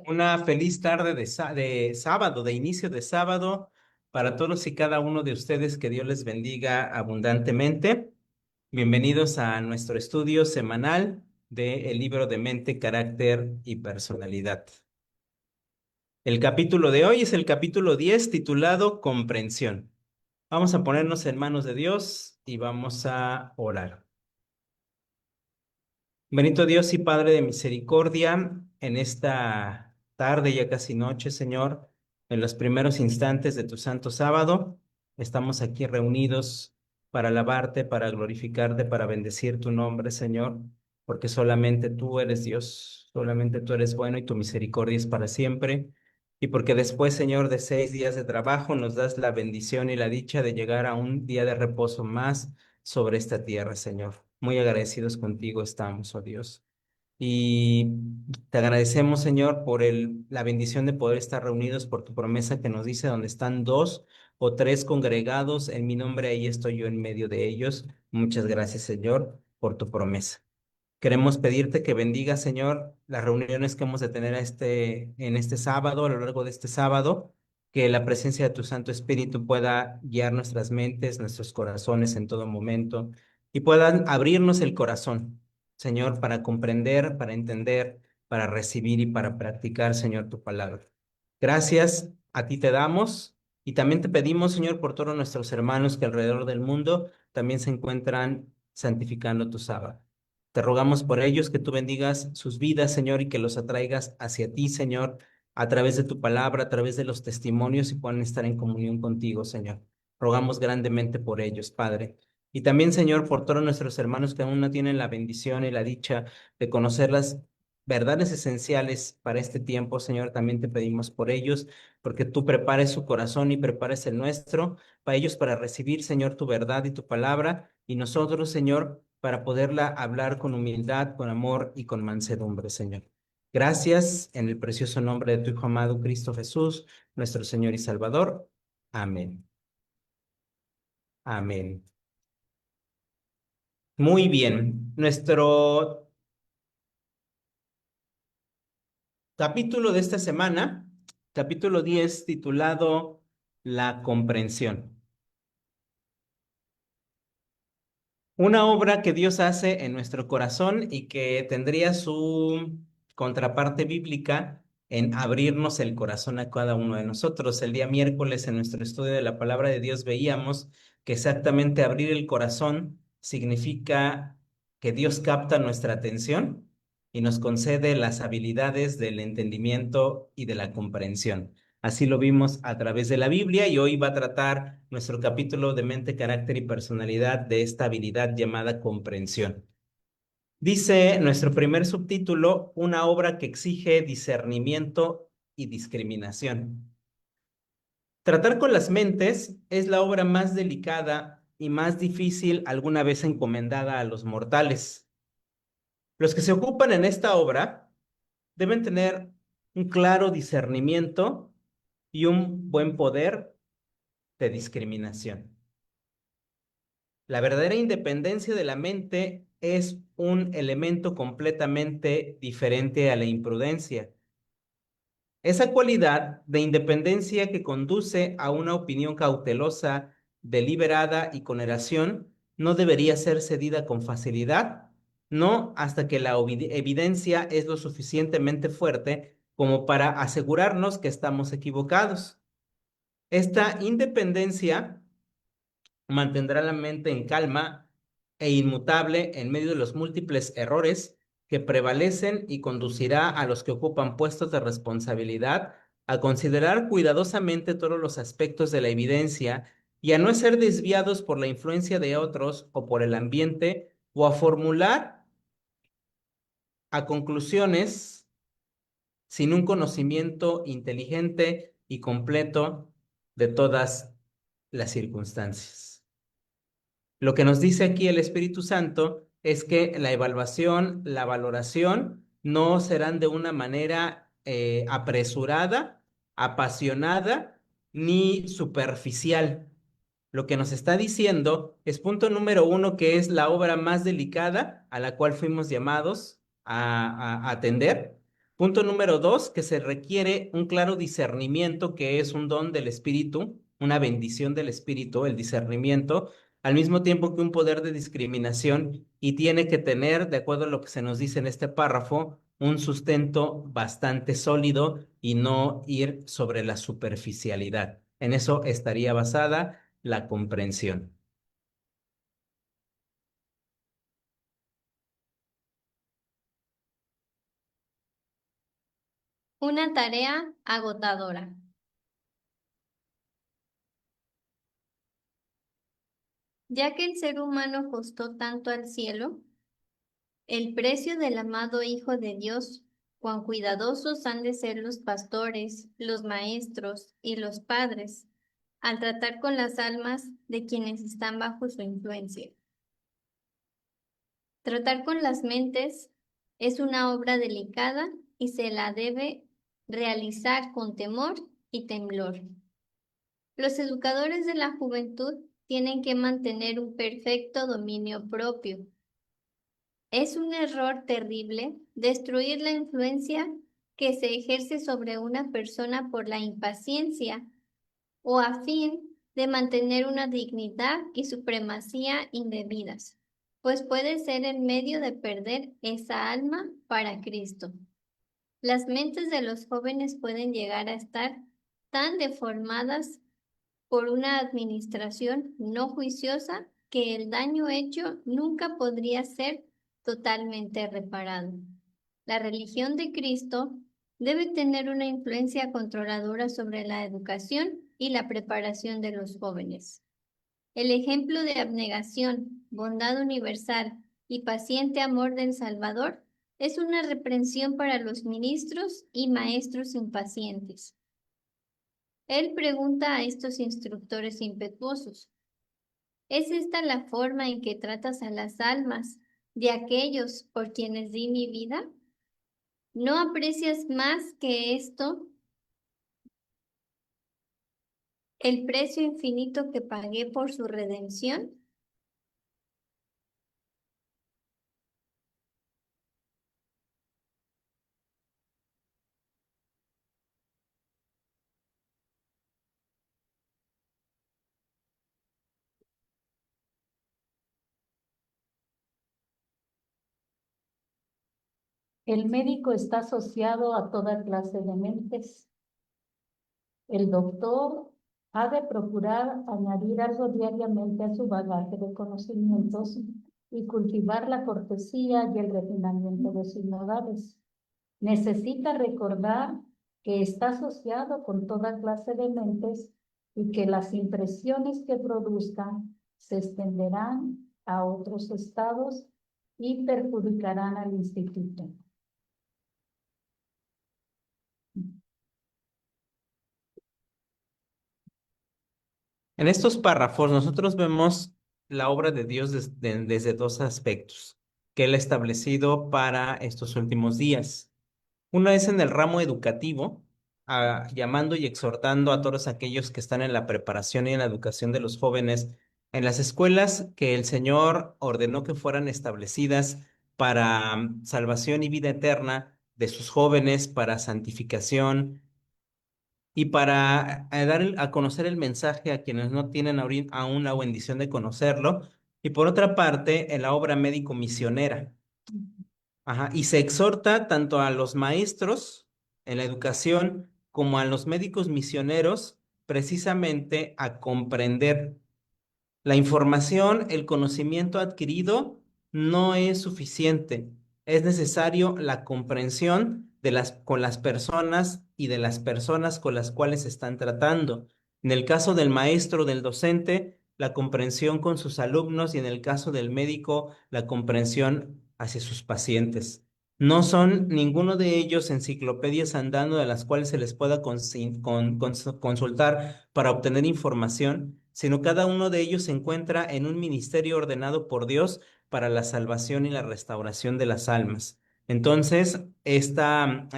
Una feliz tarde de sábado, de inicio de sábado, para todos y cada uno de ustedes. Que Dios les bendiga abundantemente. Bienvenidos a nuestro estudio semanal del libro de Mente, Carácter y Personalidad. El capítulo de hoy es el capítulo 10, titulado Comprensión. Vamos a ponernos en manos de Dios y vamos a orar. Bendito Dios y Padre de misericordia, en esta tarde, ya casi noche, Señor, en los primeros instantes de tu santo sábado, estamos aquí reunidos para alabarte, para glorificarte, para bendecir tu nombre, Señor, porque solamente tú eres Dios, solamente tú eres bueno y tu misericordia es para siempre. Y porque después, Señor, de 6 días de trabajo, nos das la bendición y la dicha de llegar a un día de reposo más sobre esta tierra, Señor. Muy agradecidos contigo estamos, oh Dios. Y te agradecemos, Señor, por la bendición de poder estar reunidos, por tu promesa que nos dice: donde están dos o tres congregados en mi nombre, ahí estoy yo en medio de ellos. Muchas gracias, Señor, por tu promesa. Queremos pedirte que bendiga, Señor, las reuniones que hemos de tener en este sábado, a lo largo de este sábado, que la presencia de tu Santo Espíritu pueda guiar nuestras mentes, nuestros corazones en todo momento, y puedan abrirnos el corazón, Señor, para comprender, para entender, para recibir y para practicar, Señor, tu palabra. Gracias a ti te damos, y también te pedimos, Señor, por todos nuestros hermanos que alrededor del mundo también se encuentran santificando tu sábado. Te rogamos por ellos, que tú bendigas sus vidas, Señor, y que los atraigas hacia ti, Señor, a través de tu palabra, a través de los testimonios, y puedan estar en comunión contigo, Señor. Rogamos grandemente por ellos, Padre. Y también, Señor, por todos nuestros hermanos que aún no tienen la bendición y la dicha de conocer las verdades esenciales para este tiempo, Señor. También te pedimos por ellos, porque tú prepares su corazón y prepares el nuestro, para ellos, para recibir, Señor, tu verdad y tu palabra, y nosotros, Señor, para poderla hablar con humildad, con amor y con mansedumbre, Señor. Gracias en el precioso nombre de tu Hijo amado, Cristo Jesús, nuestro Señor y Salvador. Amén. Amén. Muy bien. Nuestro capítulo de esta semana, capítulo 10, titulado La comprensión. Una obra que Dios hace en nuestro corazón y que tendría su contraparte bíblica en abrirnos el corazón a cada uno de nosotros. El día miércoles, en nuestro estudio de la palabra de Dios, veíamos que exactamente abrir el corazón significa que Dios capta nuestra atención y nos concede las habilidades del entendimiento y de la comprensión. Así lo vimos a través de la Biblia, y hoy va a tratar nuestro capítulo de mente, carácter y personalidad de esta habilidad llamada comprensión. Dice nuestro primer subtítulo: una obra que exige discernimiento y discriminación. Tratar con las mentes es la obra más delicada y más difícil alguna vez encomendada a los mortales. Los que se ocupan en esta obra deben tener un claro discernimiento y un buen poder de discriminación. La verdadera independencia de la mente es un elemento completamente diferente a la imprudencia. Esa cualidad de independencia que conduce a una opinión cautelosa, deliberada y con eración, no debería ser cedida con facilidad, no hasta que la evidencia es lo suficientemente fuerte como para asegurarnos que estamos equivocados. Esta independencia mantendrá la mente en calma e inmutable en medio de los múltiples errores que prevalecen, y conducirá a los que ocupan puestos de responsabilidad a considerar cuidadosamente todos los aspectos de la evidencia, y a no ser desviados por la influencia de otros o por el ambiente, o a formular a conclusiones sin un conocimiento inteligente y completo de todas las circunstancias. Lo que nos dice aquí el Espíritu Santo es que la evaluación, la valoración, no serán de una manera apresurada, apasionada ni superficial. Lo que nos está diciendo es, punto número uno, que es la obra más delicada a la cual fuimos llamados a atender. Punto número dos, que se requiere un claro discernimiento, que es un don del Espíritu, una bendición del Espíritu, el discernimiento, al mismo tiempo que un poder de discriminación, y tiene que tener, de acuerdo a lo que se nos dice en este párrafo, un sustento bastante sólido y no ir sobre la superficialidad. En eso estaría basada la comprensión. Una tarea agotadora. Ya que el ser humano costó tanto al cielo, el precio del amado Hijo de Dios, cuán cuidadosos han de ser los pastores, los maestros y los padres al tratar con las almas de quienes están bajo su influencia. Tratar con las mentes es una obra delicada y se la debe realizar con temor y temblor. Los educadores de la juventud tienen que mantener un perfecto dominio propio. Es un error terrible destruir la influencia que se ejerce sobre una persona por la impaciencia o a fin de mantener una dignidad y supremacía indebidas, pues puede ser el medio de perder esa alma para Cristo. Las mentes de los jóvenes pueden llegar a estar tan deformadas por una administración no juiciosa que el daño hecho nunca podría ser totalmente reparado. La religión de Cristo debe tener una influencia controladora sobre la educación y la preparación de los jóvenes. El ejemplo de abnegación, bondad universal y paciente amor del Salvador es una reprensión para los ministros y maestros impacientes. Él pregunta a estos instructores impetuosos, ¿es esta la forma en que tratas a las almas de aquellos por quienes di mi vida? ¿No aprecias más que esto el precio infinito que pagué por su redención? El médico está asociado a toda clase de mentes. El doctor ha de procurar añadir algo diariamente a su bagaje de conocimientos y cultivar la cortesía y el refinamiento de sus modales. Necesita recordar que está asociado con toda clase de mentes y que las impresiones que produzcan se extenderán a otros estados y perjudicarán al instituto. En estos párrafos nosotros vemos la obra de Dios desde dos aspectos que Él ha establecido para estos últimos días. Uno es en el ramo educativo, llamando y exhortando a todos aquellos que están en la preparación y en la educación de los jóvenes en las escuelas que el Señor ordenó que fueran establecidas para salvación y vida eterna de sus jóvenes, para santificación y para dar a conocer el mensaje a quienes no tienen aún la bendición de conocerlo. Y por otra parte, en la obra médico-misionera. Ajá, y se exhorta tanto a los maestros en la educación como a los médicos misioneros precisamente a comprender la información, el conocimiento adquirido no es suficiente. Es necesario la comprensión con las personas y de las personas con las cuales se están tratando. En el caso del maestro, del docente, la comprensión con sus alumnos y en el caso del médico, la comprensión hacia sus pacientes. No son ninguno de ellos enciclopedias andando de las cuales se les pueda consultar para obtener información, sino cada uno de ellos se encuentra en un ministerio ordenado por Dios para la salvación y la restauración de las almas. Entonces, esta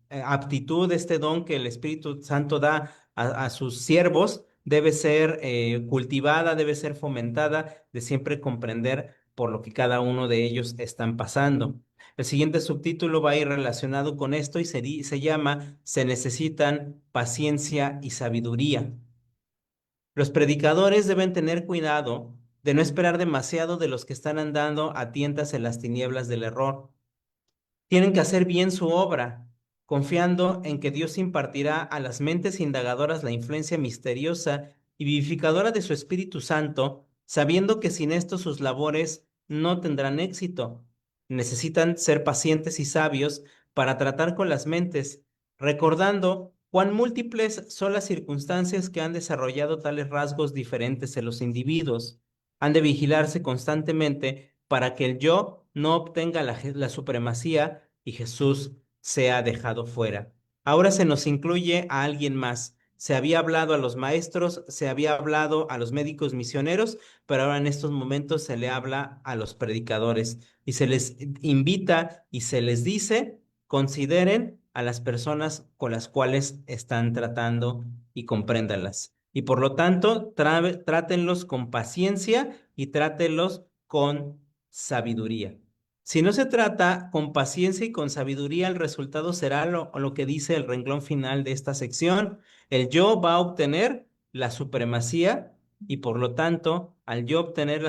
aptitud, este don que el Espíritu Santo da a sus siervos, debe ser cultivada, debe ser fomentada, de siempre comprender por lo que cada uno de ellos están pasando. El siguiente subtítulo va a ir relacionado con esto y se llama Se necesitan paciencia y sabiduría. Los predicadores deben tener cuidado de no esperar demasiado de los que están andando a tientas en las tinieblas del error. Tienen que hacer bien su obra, confiando en que Dios impartirá a las mentes indagadoras la influencia misteriosa y vivificadora de su Espíritu Santo, sabiendo que sin esto sus labores no tendrán éxito. Necesitan ser pacientes y sabios para tratar con las mentes, recordando cuán múltiples son las circunstancias que han desarrollado tales rasgos diferentes en los individuos. Han de vigilarse constantemente para que el yo no obtenga la supremacía y Jesús sea dejado fuera. Ahora se nos incluye a alguien más. Se había hablado a los maestros, se había hablado a los médicos misioneros, pero ahora en estos momentos se le habla a los predicadores y se les invita y se les dice, consideren a las personas con las cuales están tratando y compréndanlas. Y por lo tanto, trátenlos con paciencia y trátenlos con sabiduría. Si no se trata con paciencia y con sabiduría, el resultado será lo que dice el renglón final de esta sección. El yo va a obtener la supremacía y por lo tanto, al yo obtener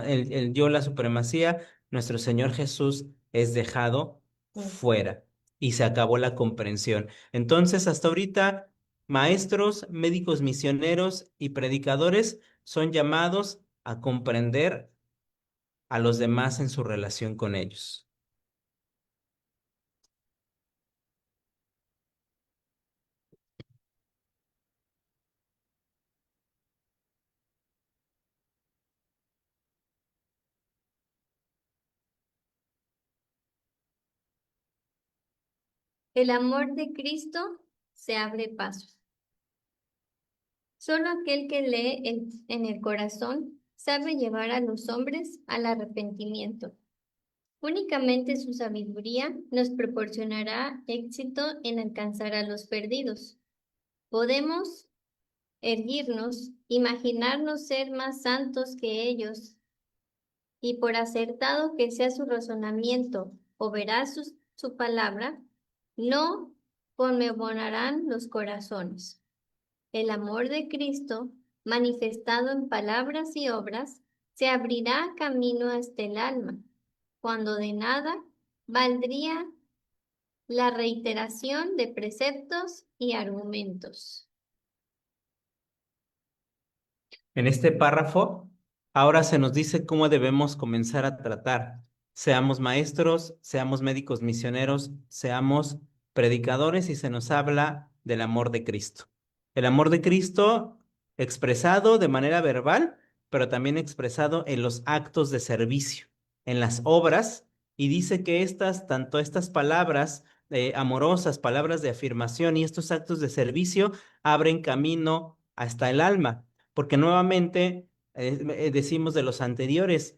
el yo la supremacía, nuestro Señor Jesús es dejado fuera y se acabó la comprensión. Entonces, hasta ahorita, maestros, médicos misioneros y predicadores son llamados a comprender a los demás en su relación con ellos. El amor de Cristo se abre pasos. Solo aquel que lee en el corazón sabe llevar a los hombres al arrepentimiento. Únicamente su sabiduría nos proporcionará éxito en alcanzar a los perdidos. Podemos erguirnos, imaginarnos ser más santos que ellos, y por acertado que sea su razonamiento o veraz su palabra, no conmoverán los corazones. El amor de Cristo, manifestado en palabras y obras, se abrirá camino hasta el alma, cuando de nada valdría la reiteración de preceptos y argumentos. En este párrafo, ahora se nos dice cómo debemos comenzar a tratar. Seamos maestros, seamos médicos misioneros, seamos predicadores y se nos habla del amor de Cristo. El amor de Cristo expresado de manera verbal, pero también expresado en los actos de servicio, en las obras, y dice que tanto estas palabras amorosas, palabras de afirmación y estos actos de servicio abren camino hasta el alma porque nuevamente decimos de los anteriores,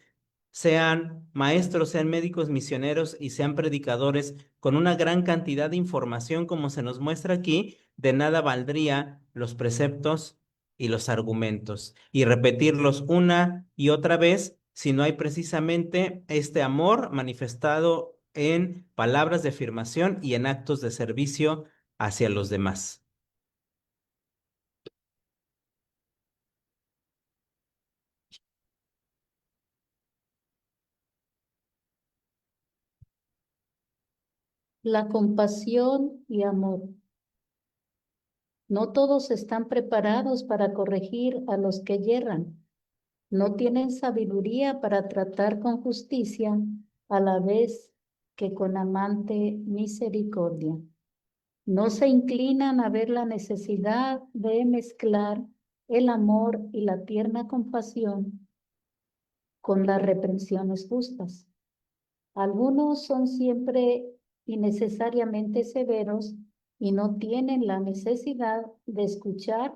sean maestros, sean médicos misioneros y sean predicadores, con una gran cantidad de información como se nos muestra aquí, de nada valdría los preceptos y los argumentos, y repetirlos una y otra vez si no hay precisamente este amor manifestado en palabras de afirmación y en actos de servicio hacia los demás. La compasión y amor. No todos están preparados para corregir a los que yerran. No tienen sabiduría para tratar con justicia a la vez que con amante misericordia. No se inclinan a ver la necesidad de mezclar el amor y la tierna compasión con las reprensiones justas. Algunos son siempre innecesariamente severos y no tienen la necesidad de escuchar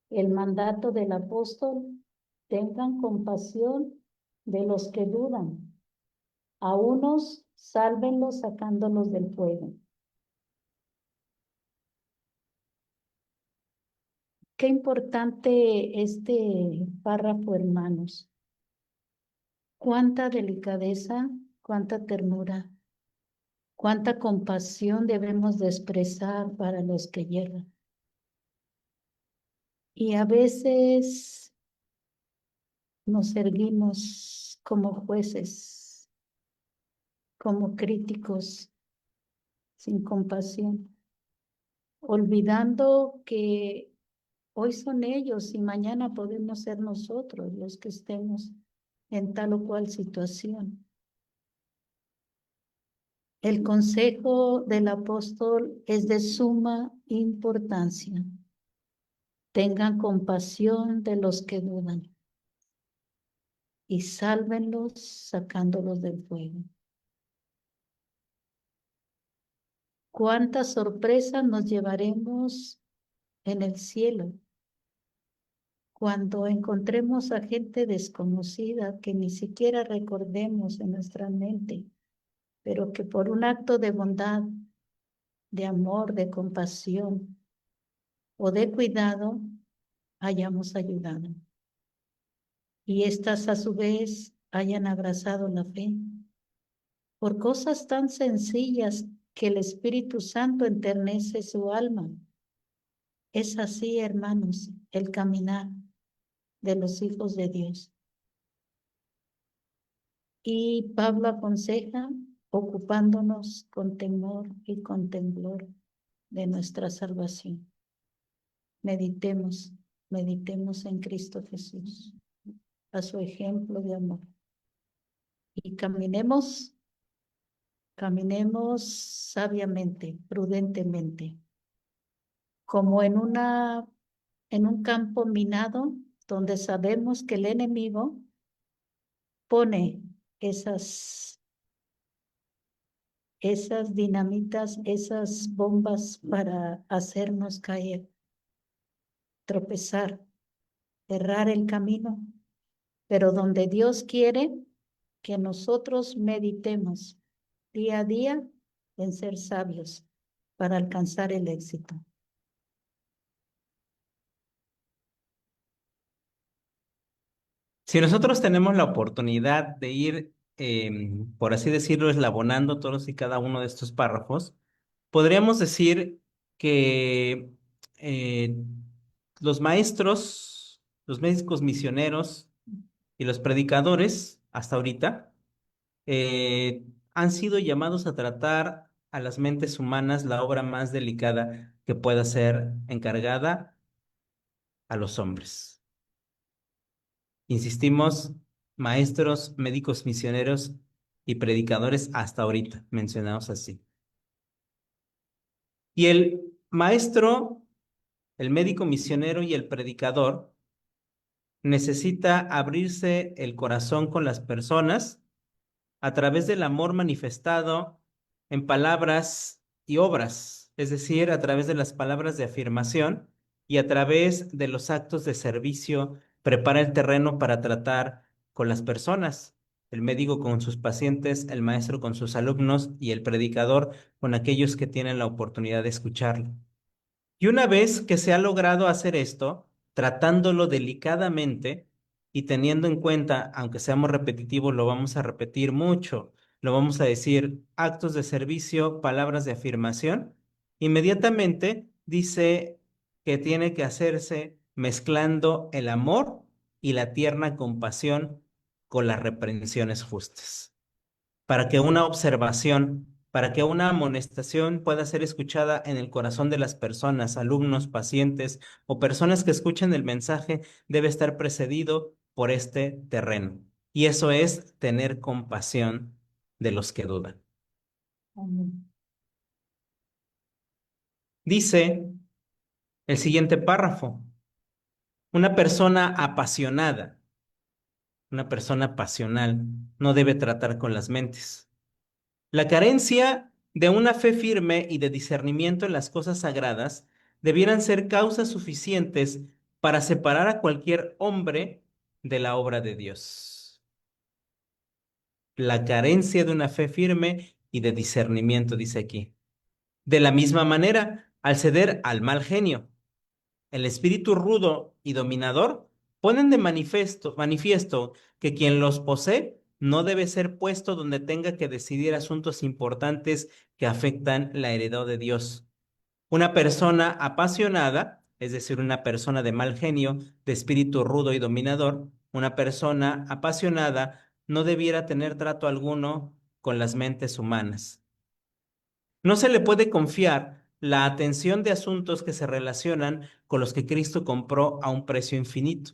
el mandato del apóstol: tengan compasión de los que dudan. A unos sálvenlos sacándolos del fuego. Qué importante este párrafo, hermanos. Cuánta delicadeza, cuánta ternura. Cuánta compasión debemos de expresar para los que llegan. Y a veces nos erguimos como jueces, como críticos, sin compasión, olvidando que hoy son ellos y mañana podemos ser nosotros los que estemos en tal o cual situación. El consejo del apóstol es de suma importancia. Tengan compasión de los que dudan y sálvenlos sacándolos del fuego. Cuántas sorpresas nos llevaremos en el cielo cuando encontremos a gente desconocida que ni siquiera recordemos en nuestra mente, pero que por un acto de bondad, de amor, de compasión o de cuidado hayamos ayudado. Y estas a su vez hayan abrazado la fe por cosas tan sencillas que el Espíritu Santo enternece su alma. Es así, hermanos, el caminar de los hijos de Dios. Y Pablo aconseja ocupándonos con temor y con temblor de nuestra salvación. Meditemos en Cristo Jesús, a su ejemplo de amor. Y caminemos sabiamente, prudentemente, como en un campo minado donde sabemos que el enemigo pone esas dinamitas, esas bombas para hacernos caer, tropezar, errar el camino, pero donde Dios quiere que nosotros meditemos día a día en ser sabios para alcanzar el éxito. Si nosotros tenemos la oportunidad de ir, por así decirlo, eslabonando todos y cada uno de estos párrafos, podríamos decir que eh, los maestros, los médicos misioneros y los predicadores, hasta ahorita, eh, han sido llamados a tratar a las mentes humanas la obra más delicada que pueda ser encargada a los hombres. Insistimos, maestros, médicos misioneros y predicadores hasta ahorita, mencionados así. Y el maestro, el médico misionero y el predicador necesita abrirse el corazón con las personas a través del amor manifestado en palabras y obras, es decir, a través de las palabras de afirmación y a través de los actos de servicio, prepara el terreno para tratar con las personas, el médico con sus pacientes, el maestro con sus alumnos y el predicador con aquellos que tienen la oportunidad de escucharlo. Y una vez que se ha logrado hacer esto, tratándolo delicadamente y teniendo en cuenta, aunque seamos repetitivos, lo vamos a repetir mucho, lo vamos a decir actos de servicio, palabras de afirmación, inmediatamente dice que tiene que hacerse mezclando el amor y la tierna compasión con las reprensiones justas para que una observación, para que una amonestación pueda ser escuchada en el corazón de las personas, alumnos, pacientes o personas que escuchen el mensaje, debe estar precedido por este terreno. Y eso es tener compasión de los que dudan. Amén. Dice el siguiente párrafo, una persona apasionada, una persona pasional, no debe tratar con las mentes. La carencia de una fe firme y de discernimiento en las cosas sagradas debieran ser causas suficientes para separar a cualquier hombre de la obra de Dios. La carencia de una fe firme y de discernimiento, dice aquí. De la misma manera, al ceder al mal genio, el espíritu rudo y dominador ponen de manifiesto que quien los posee no debe ser puesto donde tenga que decidir asuntos importantes que afectan la heredad de Dios. Una persona apasionada, es decir, una persona de mal genio, de espíritu rudo y dominador, una persona apasionada no debiera tener trato alguno con las mentes humanas. No se le puede confiar la atención de asuntos que se relacionan con los que Cristo compró a un precio infinito.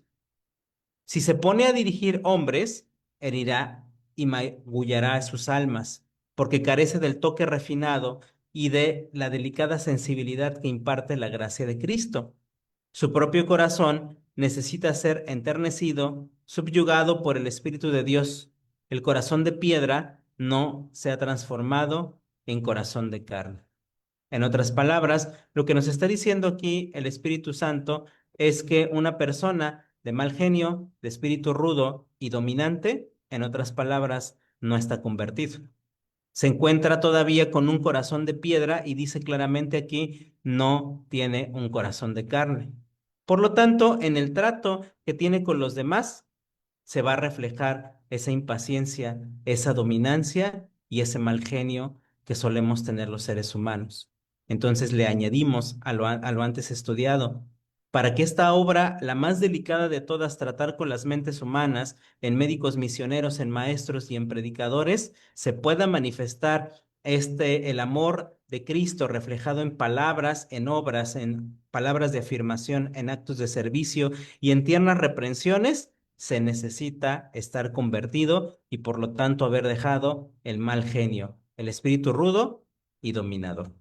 Si se pone a dirigir hombres, herirá y magullará a sus almas, porque carece del toque refinado y de la delicada sensibilidad que imparte la gracia de Cristo. Su propio corazón necesita ser enternecido, subyugado por el Espíritu de Dios. El corazón de piedra no se ha transformado en corazón de carne. En otras palabras, lo que nos está diciendo aquí el Espíritu Santo es que una persona de mal genio, de espíritu rudo y dominante, en otras palabras, no está convertido. Se encuentra todavía con un corazón de piedra y dice claramente aquí, no tiene un corazón de carne. Por lo tanto, en el trato que tiene con los demás, se va a reflejar esa impaciencia, esa dominancia y ese mal genio que solemos tener los seres humanos. Entonces le añadimos a lo antes estudiado, para que esta obra, la más delicada de todas, tratar con las mentes humanas, en médicos misioneros, en maestros y en predicadores, se pueda manifestar el amor de Cristo reflejado en palabras, en obras, en palabras de afirmación, en actos de servicio y en tiernas reprensiones, se necesita estar convertido y por lo tanto haber dejado el mal genio, el espíritu rudo y dominador.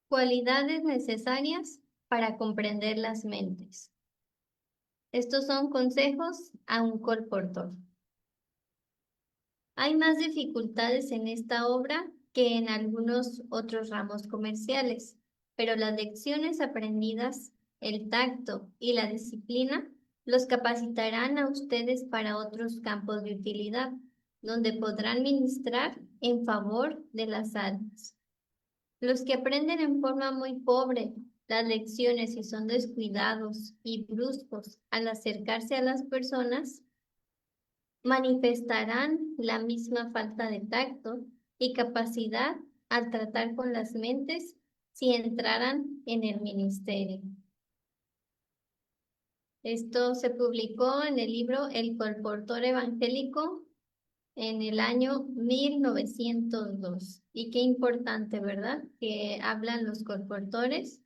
Cualidades necesarias para comprender las mentes. Estos son consejos a un colportor. Hay más dificultades en esta obra que en algunos otros ramos comerciales, pero las lecciones aprendidas, el tacto y la disciplina los capacitarán a ustedes para otros campos de utilidad, donde podrán ministrar en favor de las almas. Los que aprenden en forma muy pobre las lecciones y son descuidados y bruscos al acercarse a las personas, manifestarán la misma falta de tacto y capacidad al tratar con las mentes si entraran en el ministerio. Esto se publicó en el libro El Colportor Evangélico en el año 1902. Y qué importante, ¿verdad? Que hablan los colportores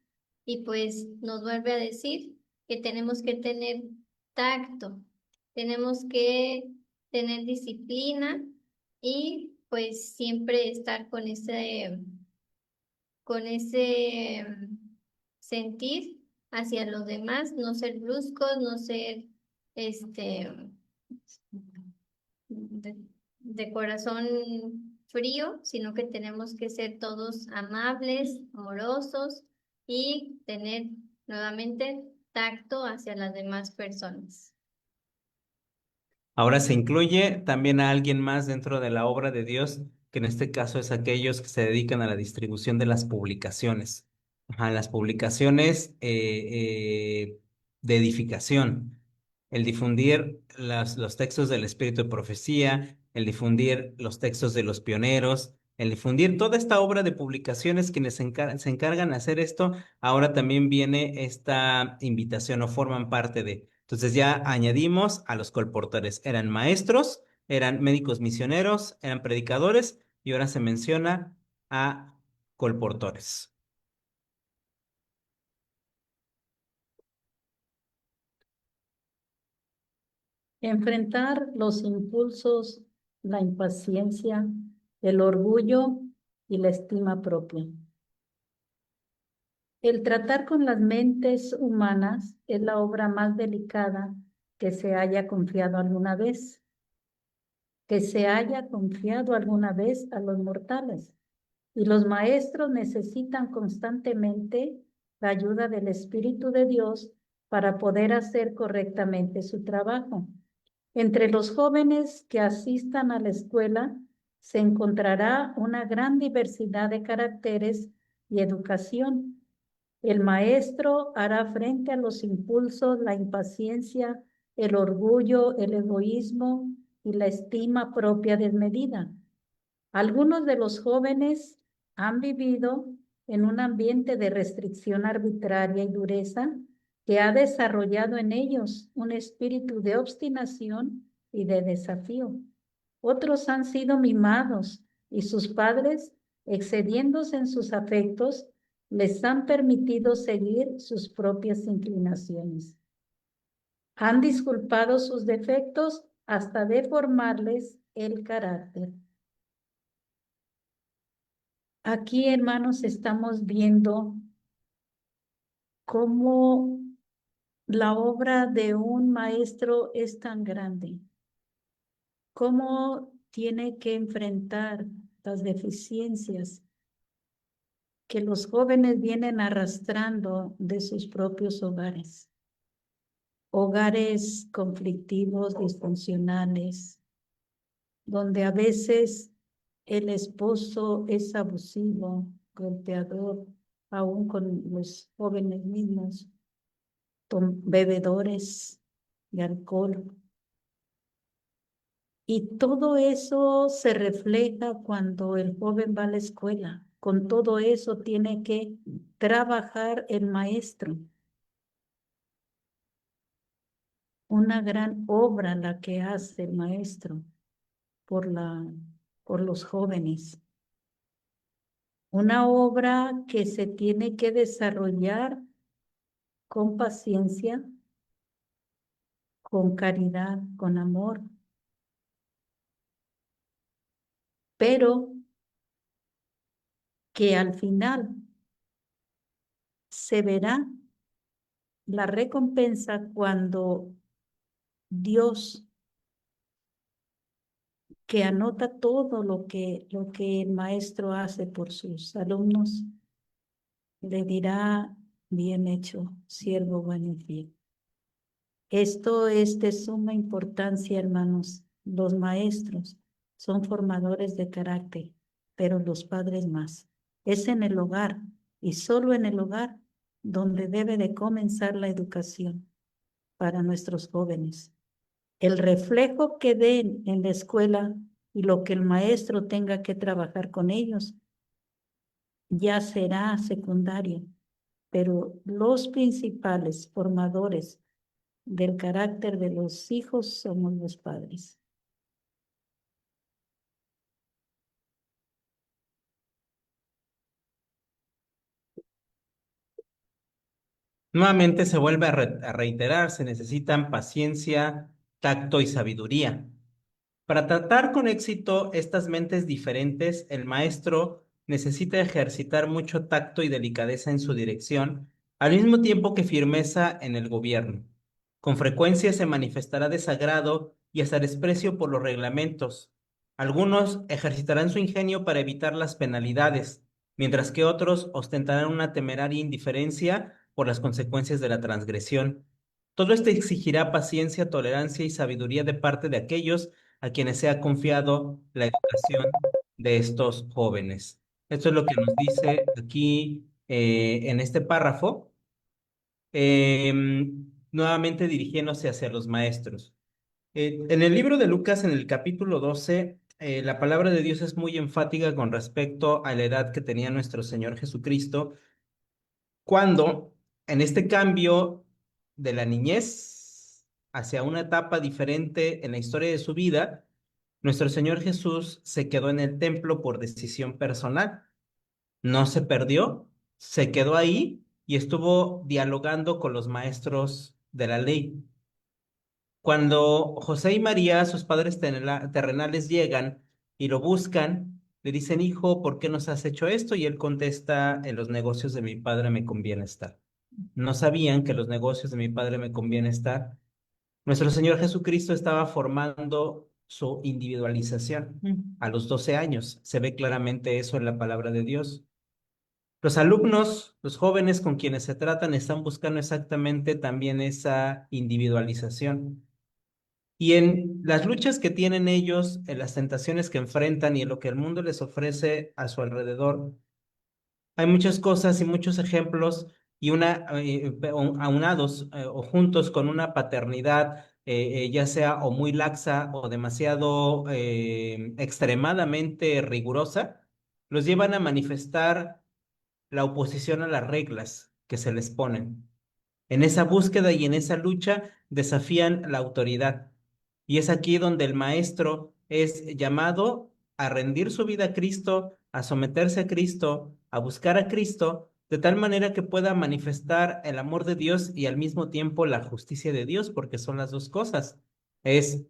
y pues nos vuelve a decir que tenemos que tener tacto, tenemos que tener disciplina y pues siempre estar con ese sentir hacia los demás, no ser bruscos, no ser de, de corazón frío, sino que tenemos que ser todos amables, amorosos y tener nuevamente tacto hacia las demás personas. Ahora se incluye también a alguien más dentro de la obra de Dios, que en este caso es aquellos que se dedican a la distribución de las publicaciones. Ajá, las publicaciones de edificación, el difundir los textos del Espíritu de Profecía, el difundir los textos de los pioneros, el difundir toda esta obra de publicaciones quienes se encargan de hacer esto, ahora también viene esta invitación o forman parte de. Entonces ya añadimos a los colportores. Eran maestros, eran médicos misioneros, eran predicadores y ahora se menciona a colportores. Enfrentar los impulsos, la impaciencia, el orgullo y la estima propia. El tratar con las mentes humanas es la obra más delicada que se haya confiado alguna vez, a los mortales. Y los maestros necesitan constantemente la ayuda del Espíritu de Dios para poder hacer correctamente su trabajo. Entre los jóvenes que asistan a la escuela se encontrará una gran diversidad de caracteres y educación. El maestro hará frente a los impulsos, la impaciencia, el orgullo, el egoísmo y la estima propia desmedida. Algunos de los jóvenes han vivido en un ambiente de restricción arbitraria y dureza que ha desarrollado en ellos un espíritu de obstinación y de desafío. Otros han sido mimados y sus padres, excediéndose en sus afectos, les han permitido seguir sus propias inclinaciones. Han disculpado sus defectos hasta deformarles el carácter. Aquí, hermanos, estamos viendo cómo la obra de un maestro es tan grande, cómo tiene que enfrentar las deficiencias que los jóvenes vienen arrastrando de sus propios hogares. Hogares conflictivos, disfuncionales, donde a veces el esposo es abusivo, golpeador, aún con los jóvenes mismos, bebedores de alcohol. Y todo eso se refleja cuando el joven va a la escuela. Con todo eso tiene que trabajar el maestro. Una gran obra la que hace el maestro por los jóvenes. Una obra que se tiene que desarrollar con paciencia, con caridad, con amor. Pero que al final se verá la recompensa cuando Dios, que anota todo lo que el maestro hace por sus alumnos, le dirá: bien hecho, siervo bueno y fiel. Esto es de suma importancia, hermanos. Los maestros son formadores de carácter, pero los padres más. Es en el hogar y solo en el hogar donde debe de comenzar la educación para nuestros jóvenes. El reflejo que den en la escuela y lo que el maestro tenga que trabajar con ellos ya será secundario, pero los principales formadores del carácter de los hijos somos los padres. Nuevamente se vuelve a reiterar, se necesitan paciencia, tacto y sabiduría. Para tratar con éxito estas mentes diferentes, el maestro necesita ejercitar mucho tacto y delicadeza en su dirección, al mismo tiempo que firmeza en el gobierno. Con frecuencia se manifestará desagrado y hasta desprecio por los reglamentos. Algunos ejercitarán su ingenio para evitar las penalidades, mientras que otros ostentarán una temeraria indiferencia por las consecuencias de la transgresión. Todo esto exigirá paciencia, tolerancia y sabiduría de parte de aquellos a quienes se ha confiado la educación de estos jóvenes. Esto es lo que nos dice aquí en este párrafo, nuevamente dirigiéndose hacia los maestros. En el libro de Lucas, en el capítulo 12, la palabra de Dios es muy enfática con respecto a la edad que tenía nuestro Señor Jesucristo, cuando en este cambio de la niñez hacia una etapa diferente en la historia de su vida, nuestro Señor Jesús se quedó en el templo por decisión personal. No se perdió, se quedó ahí y estuvo dialogando con los maestros de la ley. Cuando José y María, sus padres terrenales, llegan y lo buscan, le dicen: hijo, ¿por qué nos has hecho esto? Y él contesta: en los negocios de mi padre me conviene estar. No sabían que los negocios de mi padre me conviene estar. Nuestro Señor Jesucristo estaba formando su individualización a los 12 años. Se ve claramente eso en la palabra de Dios. Los alumnos, los jóvenes con quienes se tratan, están buscando exactamente también esa individualización. Y en las luchas que tienen ellos, en las tentaciones que enfrentan y en lo que el mundo les ofrece a su alrededor, Hay muchas cosas y muchos ejemplos y aunados o juntos con una paternidad, ya sea o muy laxa o demasiado extremadamente rigurosa, los llevan a manifestar la oposición a las reglas que se les ponen. En esa búsqueda y en esa lucha desafían la autoridad. Y es aquí donde el maestro es llamado a rendir su vida a Cristo, a someterse a Cristo, a buscar a Cristo, de tal manera que pueda manifestar el amor de Dios y al mismo tiempo la justicia de Dios, porque son las dos cosas. Es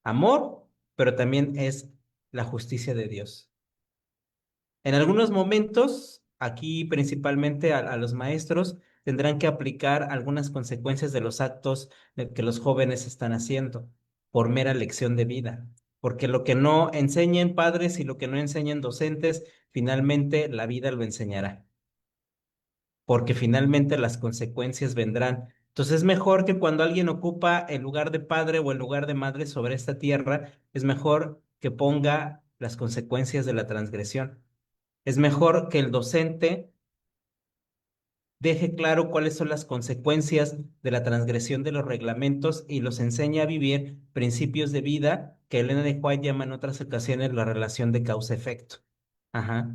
amor, pero también es la justicia de Dios. En algunos momentos, aquí principalmente a los maestros, tendrán que aplicar algunas consecuencias de los actos que los jóvenes están haciendo por mera lección de vida. Porque lo que no enseñen padres y lo que no enseñen docentes, finalmente la vida lo enseñará. Porque finalmente las consecuencias vendrán. Entonces es mejor que cuando alguien ocupa el lugar de padre o el lugar de madre sobre esta tierra, es mejor que ponga las consecuencias de la transgresión. Es mejor que el docente deje claro cuáles son las consecuencias de la transgresión de los reglamentos y los enseñe a vivir principios de vida que Elena de White llama en otras ocasiones la relación de causa-efecto. Ajá.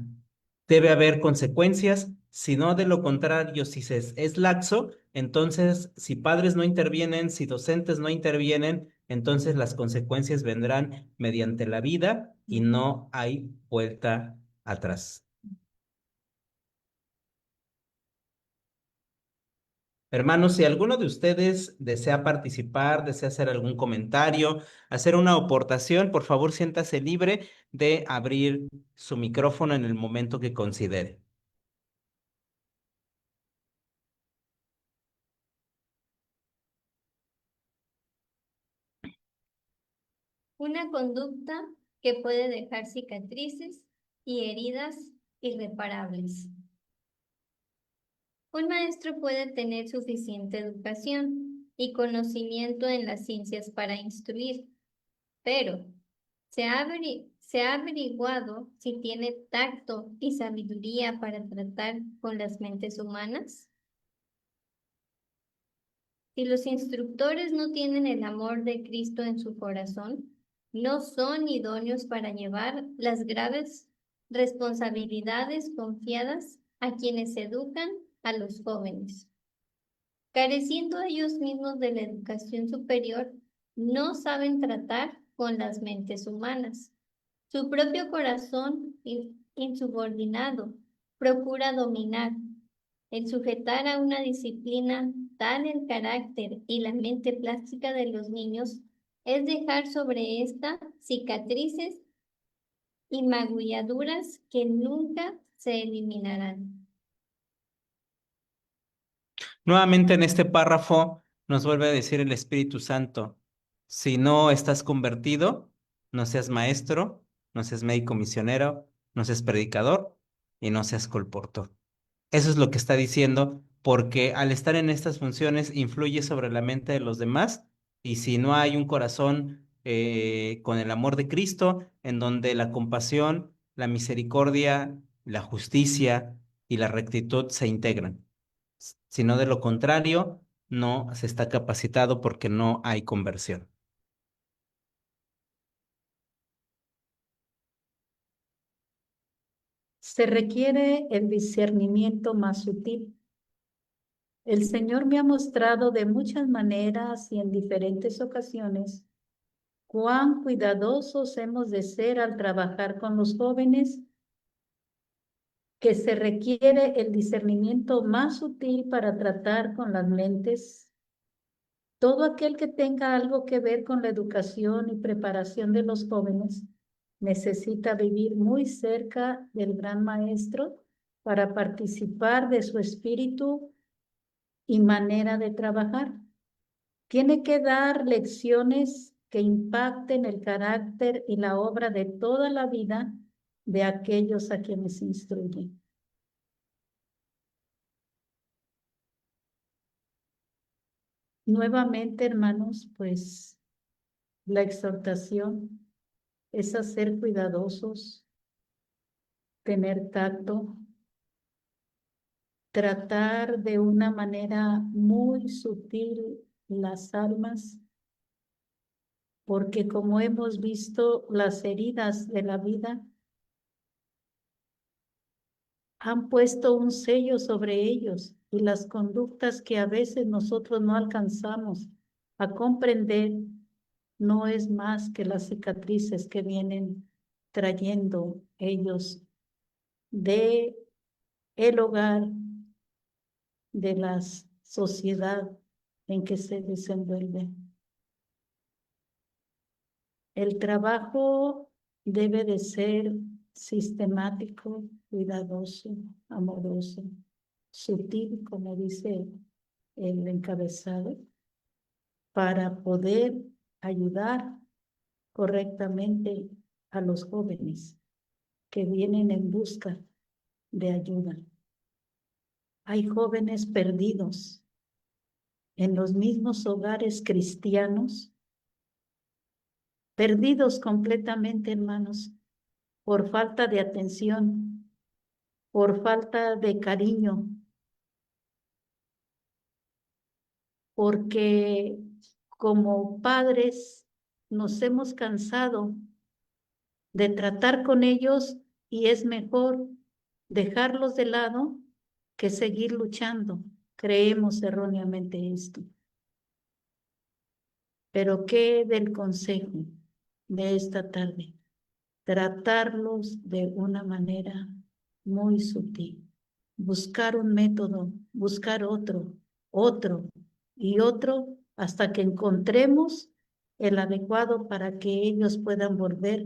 Debe haber consecuencias, si no, de lo contrario, si es laxo, entonces si padres no intervienen, si docentes no intervienen, entonces las consecuencias vendrán mediante la vida y no hay vuelta atrás. Hermanos, si alguno de ustedes desea participar, desea hacer algún comentario, hacer una aportación, por favor, siéntase libre de abrir su micrófono en el momento que considere. Una conducta que puede dejar cicatrices y heridas irreparables. Un maestro puede tener suficiente educación y conocimiento en las ciencias para instruir, pero se ha averiguado si tiene tacto y sabiduría para tratar con las mentes humanas. Si los instructores no tienen el amor de Cristo en su corazón, no son idóneos para llevar las graves responsabilidades confiadas a quienes educan a los jóvenes. Careciendo ellos mismos de la educación superior, no saben tratar con las mentes humanas. Su propio corazón insubordinado procura dominar. El sujetar a una disciplina tal el carácter y la mente plástica de los niños es dejar sobre esta cicatrices y magulladuras que nunca se eliminarán. Nuevamente en este párrafo nos vuelve a decir el Espíritu Santo, si no estás convertido, no seas maestro, no seas médico misionero, no seas predicador y no seas colportor. Eso es lo que está diciendo, porque al estar en estas funciones influye sobre la mente de los demás y si no hay un corazón con el amor de Cristo, en donde la compasión, la misericordia, la justicia y la rectitud se integran. Sino de lo contrario, no se está capacitado porque no hay conversión. Se requiere el discernimiento más sutil. El Señor me ha mostrado de muchas maneras y en diferentes ocasiones cuán cuidadosos hemos de ser al trabajar con los jóvenes, que se requiere el discernimiento más sutil para tratar con las mentes. Todo aquel que tenga algo que ver con la educación y preparación de los jóvenes necesita vivir muy cerca del gran maestro para participar de su espíritu y manera de trabajar. Tiene que dar lecciones que impacten el carácter y la obra de toda la vida de aquellos a quienes instruye. Nuevamente, hermanos, pues la exhortación es a ser cuidadosos, tener tacto, tratar de una manera muy sutil las almas, porque como hemos visto, las heridas de la vida han puesto un sello sobre ellos y las conductas que a veces nosotros no alcanzamos a comprender no es más que las cicatrices que vienen trayendo ellos de el hogar, de la sociedad en que se desenvuelve. El trabajo debe de ser sistemático, cuidadoso, amoroso, sutil, como dice el encabezado, para poder ayudar correctamente a los jóvenes que vienen en busca de ayuda. Hay jóvenes perdidos en los mismos hogares cristianos, perdidos completamente, hermanos, por falta de atención, por falta de cariño, porque como padres nos hemos cansado de tratar con ellos y es mejor dejarlos de lado que seguir luchando. Creemos erróneamente esto. Pero ¿qué del consejo de esta tarde? Tratarlos de una manera muy sutil. Buscar un método, buscar otro y otro hasta que encontremos el adecuado para que ellos puedan volver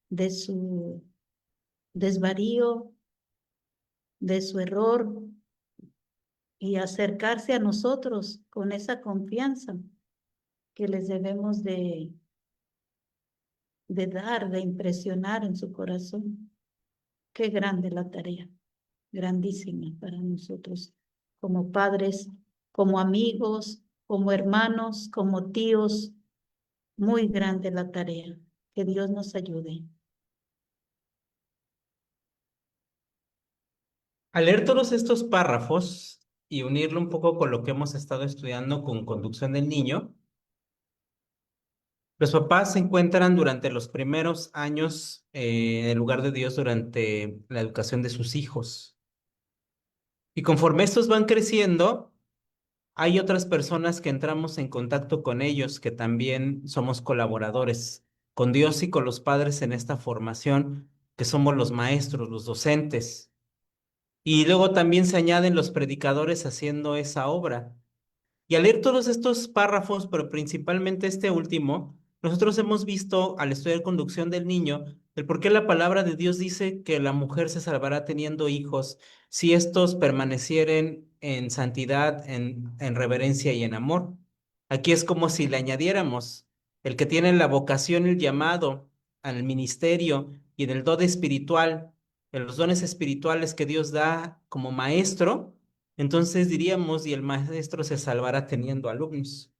de su desvarío, de su error y acercarse a nosotros con esa confianza que les debemos de dar, de impresionar en su corazón. Qué grande la tarea, grandísima para nosotros como padres, como amigos, como hermanos, como tíos. Muy grande la tarea. Que Dios nos ayude. Al leer todos estos párrafos y unirlo un poco con lo que hemos estado estudiando con conducción del niño, los papás se encuentran durante los primeros años en el lugar de Dios durante la educación de sus hijos. Y conforme estos van creciendo, hay otras personas que entramos en contacto con ellos, que también somos colaboradores con Dios y con los padres en esta formación, que somos los maestros, los docentes. Y luego también se añaden los predicadores haciendo esa obra. Y al leer todos estos párrafos, pero principalmente este último, nosotros hemos visto al estudiar conducción del niño, el por qué la palabra de Dios dice que la mujer se salvará teniendo hijos si estos permanecieren en santidad, en reverencia y en amor. Aquí es como si le añadiéramos el que tiene la vocación, el llamado al ministerio y en el don espiritual, en los dones espirituales que Dios da como maestro, entonces diríamos, y el maestro se salvará teniendo alumnos.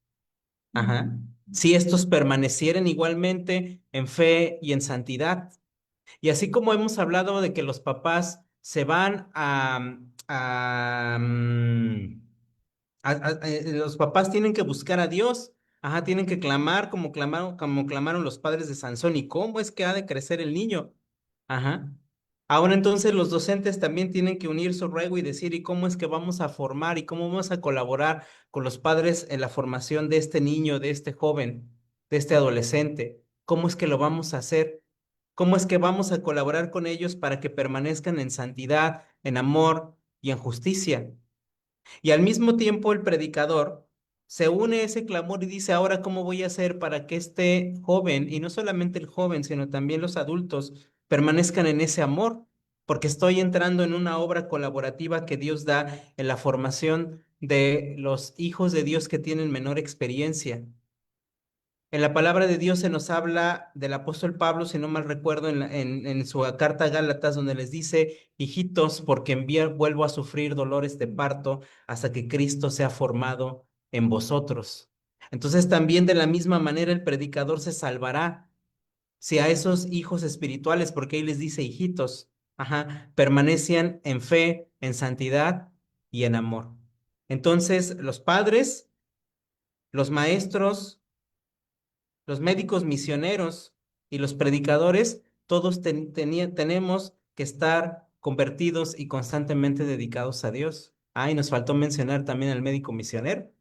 Ajá. Si estos permanecieren igualmente en fe y en santidad. Y así como hemos hablado de que los papás se van los papás tienen que buscar a Dios, ajá, tienen que clamar como clamaron los padres de Sansón. ¿Y cómo es que ha de crecer el niño? Ajá. Ahora entonces los docentes también tienen que unir su ruego y decir, ¿y cómo es que vamos a formar y cómo vamos a colaborar con los padres en la formación de este niño, de este joven, de este adolescente? ¿Cómo es que lo vamos a hacer? ¿Cómo es que vamos a colaborar con ellos para que permanezcan en santidad, en amor y en justicia? Y al mismo tiempo el predicador se une a ese clamor y dice, ahora, ¿cómo voy a hacer para que este joven, y no solamente el joven, sino también los adultos, permanezcan en ese amor? Porque estoy entrando en una obra colaborativa que Dios da en la formación de los hijos de Dios que tienen menor experiencia. En la palabra de Dios se nos habla del apóstol Pablo, si no mal recuerdo, en su carta a Gálatas, donde les dice, hijitos, porque vuelvo a sufrir dolores de parto hasta que Cristo sea formado en vosotros. Entonces también de la misma manera el predicador se salvará si a esos hijos espirituales, porque ahí les dice hijitos, permanecían en fe, en santidad y en amor. Entonces, los padres, los maestros, los médicos misioneros y los predicadores, todos tenemos que estar convertidos y constantemente dedicados a Dios. Y nos faltó mencionar también al médico misionero,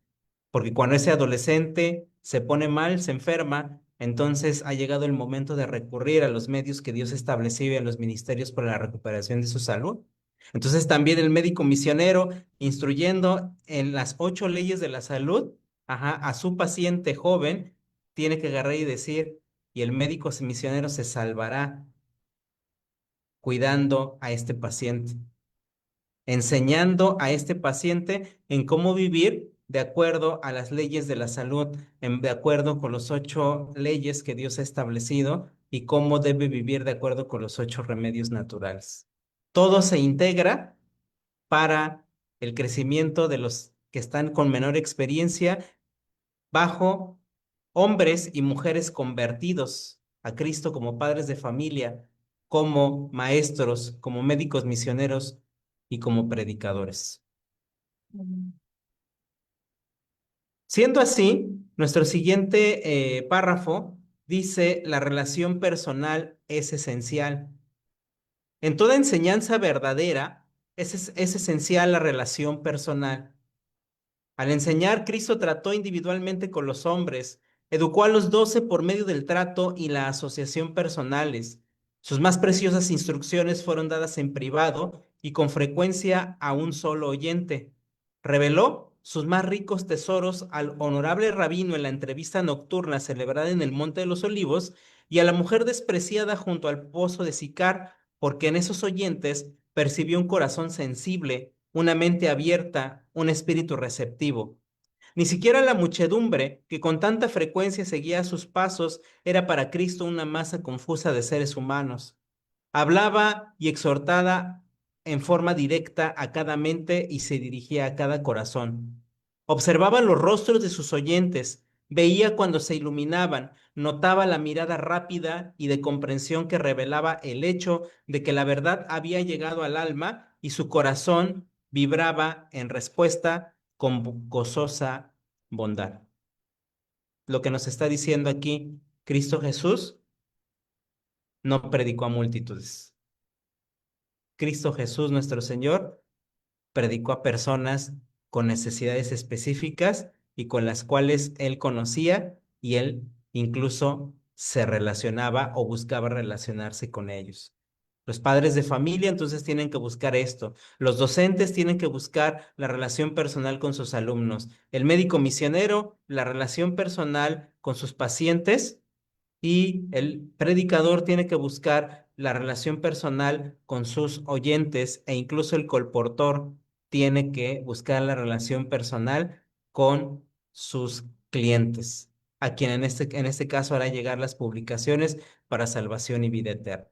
porque cuando ese adolescente se pone mal, se enferma, entonces ha llegado el momento de recurrir a los medios que Dios estableció y a los ministerios para la recuperación de su salud. Entonces también el médico misionero, instruyendo en las 8 leyes de la salud, a su paciente joven, tiene que agarrar y decir, y el médico misionero se salvará cuidando a este paciente, enseñando a este paciente en cómo vivir de acuerdo a las leyes de la salud, de acuerdo con los 8 leyes que Dios ha establecido y cómo debe vivir de acuerdo con los 8 remedios naturales. Todo se integra para el crecimiento de los que están con menor experiencia bajo hombres y mujeres convertidos a Cristo como padres de familia, como maestros, como médicos misioneros y como predicadores. Siendo así, nuestro siguiente párrafo dice, la relación personal es esencial. En toda enseñanza verdadera es esencial la relación personal. Al enseñar, Cristo trató individualmente con los hombres, educó a los 12 por medio del trato y la asociación personales. Sus más preciosas instrucciones fueron dadas en privado y con frecuencia a un solo oyente. Reveló sus más ricos tesoros al honorable rabino en la entrevista nocturna celebrada en el Monte de los Olivos y a la mujer despreciada junto al pozo de Sicar, porque en esos oyentes percibió un corazón sensible, una mente abierta, un espíritu receptivo. Ni siquiera la muchedumbre, que con tanta frecuencia seguía sus pasos, era para Cristo una masa confusa de seres humanos. Hablaba y exhortaba en forma directa a cada mente y se dirigía a cada corazón. Observaba los rostros de sus oyentes, veía cuando se iluminaban, notaba la mirada rápida y de comprensión que revelaba el hecho de que la verdad había llegado al alma y su corazón vibraba en respuesta con gozosa bondad. Lo que nos está diciendo aquí Cristo Jesús no predicó a multitudes. Cristo Jesús, nuestro Señor, predicó a personas con necesidades específicas y con las cuales Él conocía y Él incluso se relacionaba o buscaba relacionarse con ellos. Los padres de familia entonces tienen que buscar esto. Los docentes tienen que buscar la relación personal con sus alumnos. El médico misionero, la relación personal con sus pacientes y el predicador tiene que buscar la relación personal con sus oyentes e incluso el colportor tiene que buscar la relación personal con sus clientes, a quien en este caso hará llegar las publicaciones para salvación y vida eterna.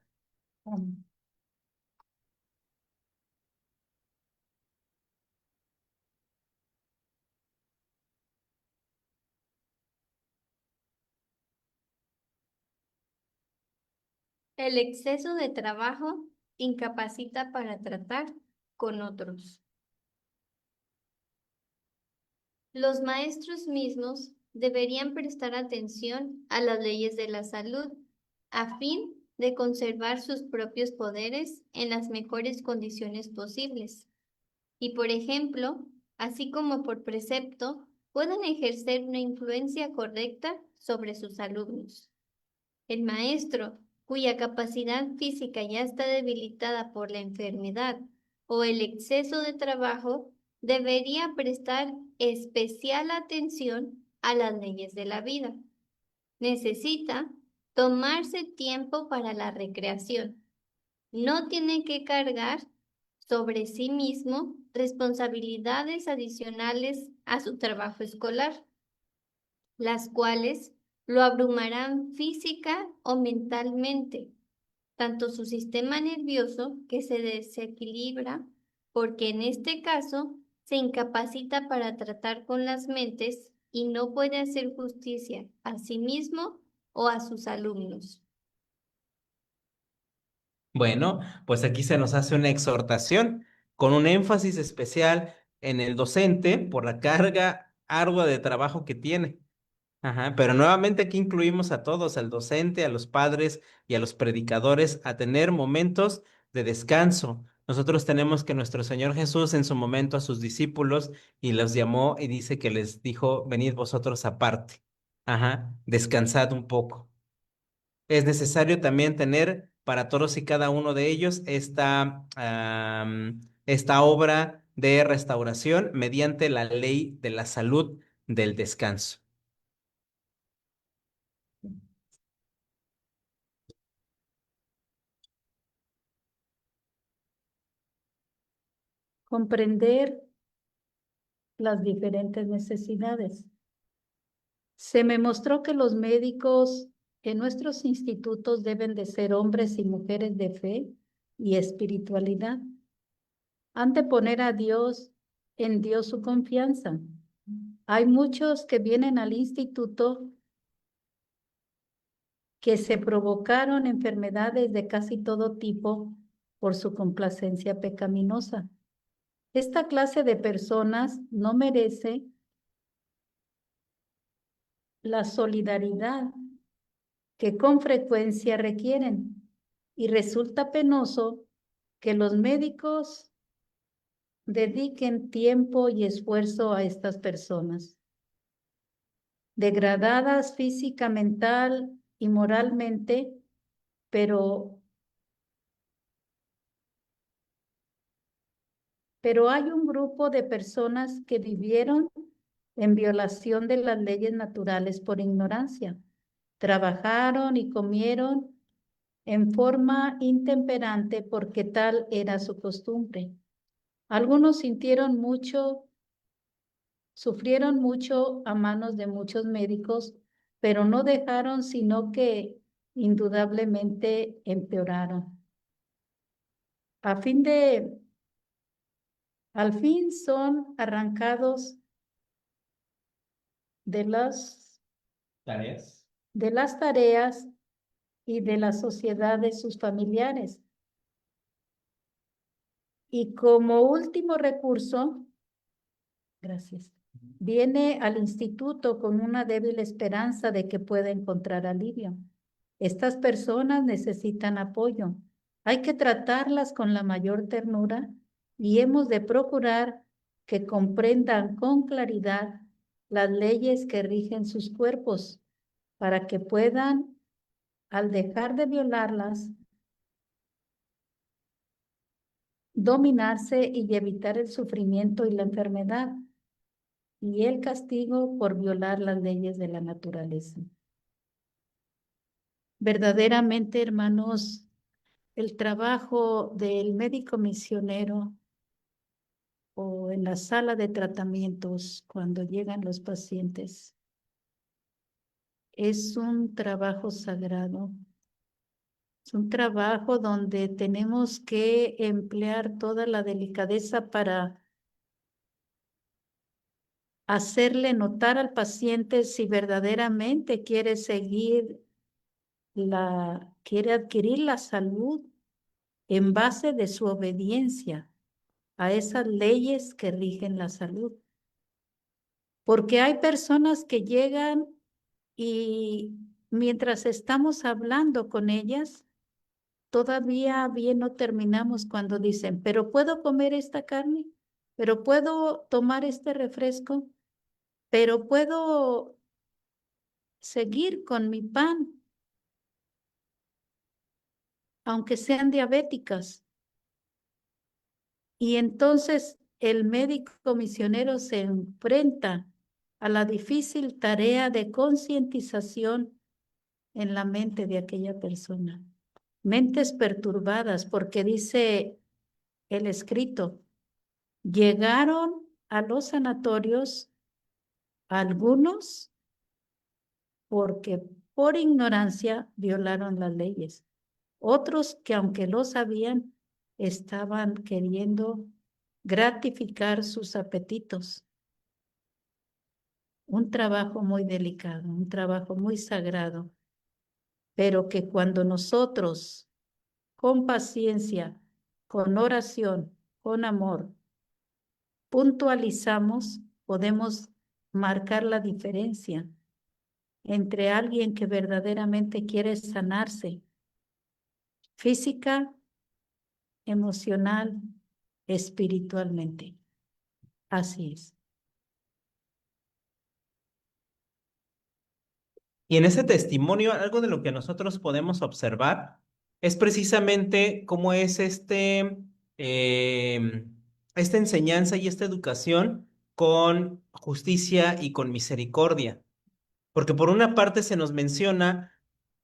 El exceso de trabajo incapacita para tratar con otros. Los maestros mismos deberían prestar atención a las leyes de la salud a fin de conservar sus propios poderes en las mejores condiciones posibles. Y por ejemplo, así como por precepto, puedan ejercer una influencia correcta sobre sus alumnos. El maestro, cuya capacidad física ya está debilitada por la enfermedad o el exceso de trabajo, debería prestar especial atención a las leyes de la vida. Necesita tomarse tiempo para la recreación. No tiene que cargar sobre sí mismo responsabilidades adicionales a su trabajo escolar, las cuales lo abrumarán física o mentalmente, tanto su sistema nervioso que se desequilibra, porque en este caso se incapacita para tratar con las mentes y no puede hacer justicia a sí mismo o a sus alumnos. Bueno, pues aquí se nos hace una exhortación con un énfasis especial en el docente por la carga ardua de trabajo que tiene. Ajá, pero nuevamente aquí incluimos a todos, al docente, a los padres y a los predicadores, a tener momentos de descanso. Nosotros tenemos que nuestro Señor Jesús en su momento a sus discípulos y los llamó y dice que les dijo, venid vosotros aparte. Ajá, descansad un poco. Es necesario también tener para todos y cada uno de ellos esta obra de restauración mediante la ley de la salud del descanso. Comprender las diferentes necesidades. Se me mostró que los médicos en nuestros institutos deben de ser hombres y mujeres de fe y espiritualidad. Han de poner a Dios, en Dios su confianza. Hay muchos que vienen al instituto que se provocaron enfermedades de casi todo tipo por su complacencia pecaminosa. Esta clase de personas no merece la solidaridad que con frecuencia requieren y resulta penoso que los médicos dediquen tiempo y esfuerzo a estas personas, degradadas física, mental y moralmente, pero hay un grupo de personas que vivieron en violación de las leyes naturales por ignorancia. Trabajaron y comieron en forma intemperante porque tal era su costumbre. Algunos sufrieron mucho a manos de muchos médicos, pero no dejaron, sino que indudablemente empeoraron. Al fin son arrancados de ¿Tareas? de las tareas y de la sociedad de sus familiares. Y como último recurso, gracias, viene al instituto con una débil esperanza de que pueda encontrar alivio. Estas personas necesitan apoyo. Hay que tratarlas con la mayor ternura y hemos de procurar que comprendan con claridad las leyes que rigen sus cuerpos para que puedan, al dejar de violarlas, dominarse y evitar el sufrimiento y la enfermedad y el castigo por violar las leyes de la naturaleza. Verdaderamente, hermanos, el trabajo del médico misionero o en la sala de tratamientos cuando llegan los pacientes es un trabajo sagrado. Es un trabajo donde tenemos que emplear toda la delicadeza para hacerle notar al paciente si verdaderamente quiere quiere adquirir la salud en base de su obediencia a esas leyes que rigen la salud. Porque hay personas que llegan y mientras estamos hablando con ellas, todavía bien no terminamos cuando dicen, pero ¿puedo comer esta carne? ¿Pero puedo tomar este refresco? ¿Pero puedo seguir con mi pan, aunque sean diabéticas? Y entonces el médico misionero se enfrenta a la difícil tarea de concientización en la mente de aquella persona. Mentes perturbadas, porque dice el escrito, llegaron a los sanatorios algunos porque por ignorancia violaron las leyes. Otros que aunque lo sabían, estaban queriendo gratificar sus apetitos. Un trabajo muy delicado, un trabajo muy sagrado, pero que cuando nosotros con paciencia, con oración, con amor, puntualizamos, podemos marcar la diferencia entre alguien que verdaderamente quiere sanarse física, emocional, espiritualmente. Así es. Y en ese testimonio, algo de lo que nosotros podemos observar es precisamente cómo es esta enseñanza y esta educación con justicia y con misericordia. Porque por una parte se nos menciona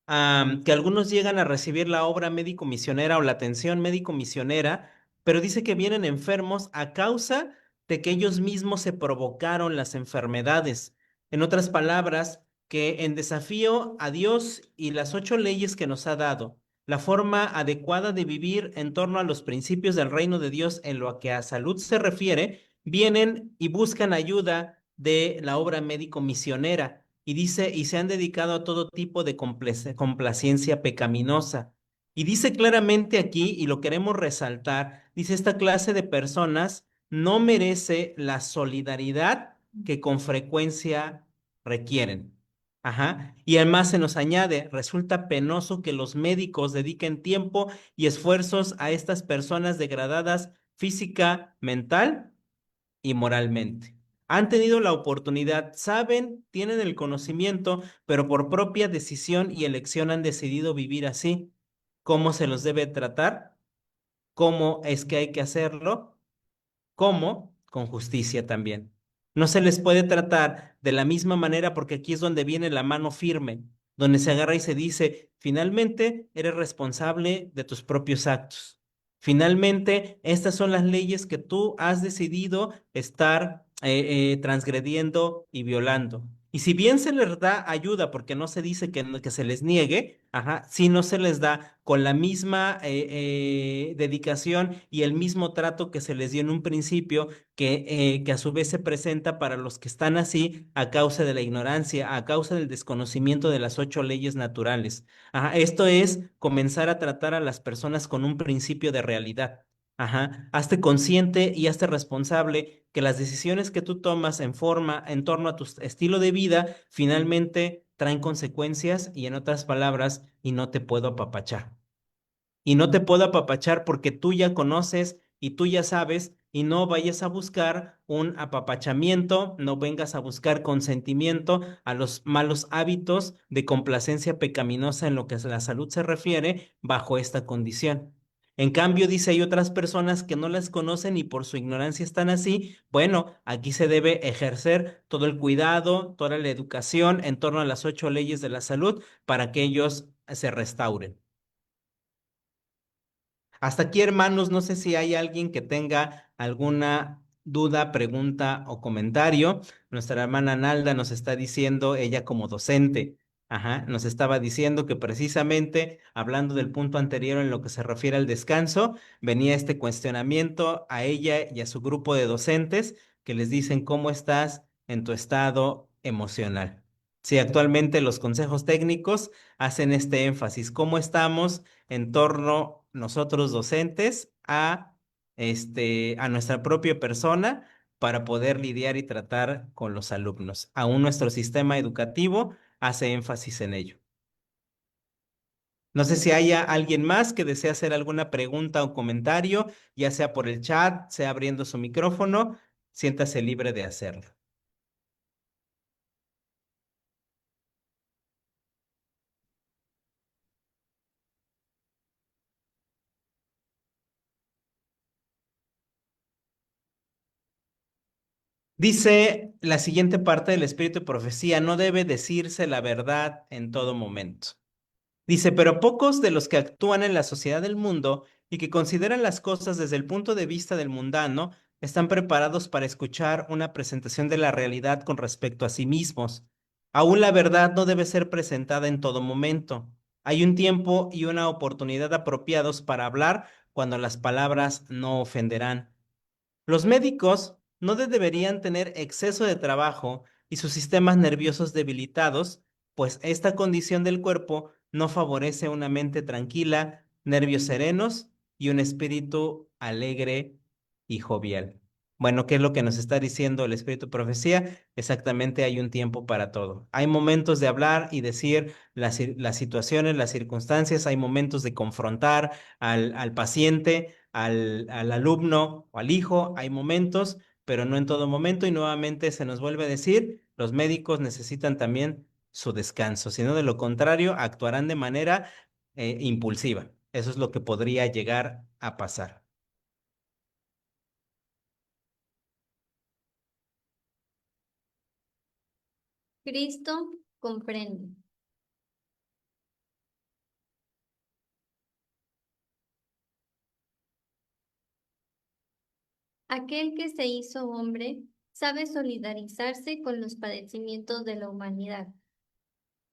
que algunos llegan a recibir la obra médico misionera o la atención médico misionera, pero dice que vienen enfermos a causa de que ellos mismos se provocaron las enfermedades. En otras palabras, que en desafío a Dios y las 8 leyes que nos ha dado, la forma adecuada de vivir en torno a los principios del reino de Dios en lo que a salud se refiere, vienen y buscan ayuda de la obra médico misionera. Y dice, y se han dedicado a todo tipo de complacencia pecaminosa. Y dice claramente aquí, y lo queremos resaltar, dice, esta clase de personas no merece la solidaridad que con frecuencia requieren. Ajá. Y además se nos añade, resulta penoso que los médicos dediquen tiempo y esfuerzos a estas personas degradadas física, mental y moralmente. Han tenido la oportunidad, saben, tienen el conocimiento, pero por propia decisión y elección han decidido vivir así. ¿Cómo se los debe tratar? ¿Cómo es que hay que hacerlo? ¿Cómo? Con justicia también. No se les puede tratar de la misma manera porque aquí es donde viene la mano firme, donde se agarra y se dice, finalmente eres responsable de tus propios actos. Finalmente, estas son las leyes que tú has decidido estar transgrediendo y violando. Y si bien se les da ayuda, porque no se dice que, que se les niegue, ajá, si no se les da con la misma dedicación y el mismo trato que se les dio en un principio, que a su vez se presenta para los que están así a causa de la ignorancia, a causa del desconocimiento de las 8 leyes naturales. Ajá, esto es comenzar a tratar a las personas con un principio de realidad. Ajá, hazte consciente y hazte responsable que las decisiones que tú tomas en torno a tu estilo de vida, finalmente traen consecuencias y en otras palabras, y no te puedo apapachar. Y no te puedo apapachar porque tú ya conoces y tú ya sabes y no vayas a buscar un apapachamiento, no vengas a buscar consentimiento a los malos hábitos de complacencia pecaminosa en lo que a la salud se refiere bajo esta condición. En cambio, dice, hay otras personas que no las conocen y por su ignorancia están así. Bueno, aquí se debe ejercer todo el cuidado, toda la educación en torno a las 8 leyes de la salud para que ellos se restauren. Hasta aquí, hermanos, no sé si hay alguien que tenga alguna duda, pregunta o comentario. Nuestra hermana Nalda nos está diciendo, ella como docente, ajá, nos estaba diciendo que precisamente hablando del punto anterior en lo que se refiere al descanso, venía este cuestionamiento a ella y a su grupo de docentes que les dicen cómo estás en tu estado emocional. Sí, actualmente los consejos técnicos hacen este énfasis, cómo estamos en torno nosotros docentes a nuestra propia persona para poder lidiar y tratar con los alumnos. Aún nuestro sistema educativo hace énfasis en ello. No sé si haya alguien más que desee hacer alguna pregunta o comentario, ya sea por el chat, sea abriendo su micrófono, siéntase libre de hacerlo. Dice la siguiente parte del Espíritu de Profecía, no debe decirse la verdad en todo momento. Dice, pero pocos de los que actúan en la sociedad del mundo y que consideran las cosas desde el punto de vista del mundano están preparados para escuchar una presentación de la realidad con respecto a sí mismos. Aún la verdad no debe ser presentada en todo momento. Hay un tiempo y una oportunidad apropiados para hablar cuando las palabras no ofenderán. Los médicos no deberían tener exceso de trabajo y sus sistemas nerviosos debilitados, pues esta condición del cuerpo no favorece una mente tranquila nervios serenos y un espíritu alegre y jovial. Bueno, ¿qué es lo que nos está diciendo el espíritu de profecía? Exactamente, hay un tiempo para todo. Hay momentos de hablar y decir las situaciones, las circunstancias, hay momentos de confrontar al paciente, al alumno o al hijo, hay momentos, pero no en todo momento, y nuevamente se nos vuelve a decir, los médicos necesitan también su descanso, sino de lo contrario actuarán de manera impulsiva. Eso es lo que podría llegar a pasar. Cristo comprende. Aquel que se hizo hombre sabe solidarizarse con los padecimientos de la humanidad.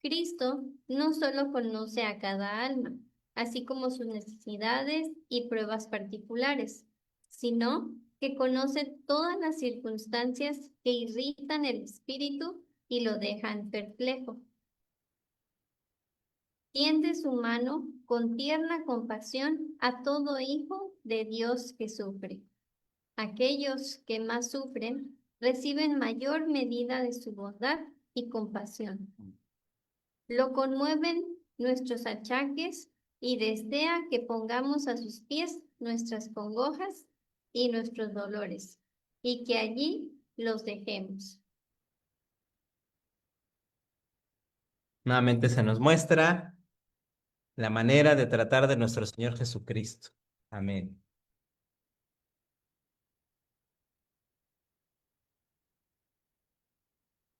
Cristo no solo conoce a cada alma, así como sus necesidades y pruebas particulares, sino que conoce todas las circunstancias que irritan el espíritu y lo dejan perplejo. Tiende su mano con tierna compasión a todo hijo de Dios que sufre. Aquellos que más sufren reciben mayor medida de su bondad y compasión. Lo conmueven nuestros achaques y desea que pongamos a sus pies nuestras congojas y nuestros dolores, y que allí los dejemos. Nuevamente se nos muestra la manera de tratar de nuestro Señor Jesucristo. Amén.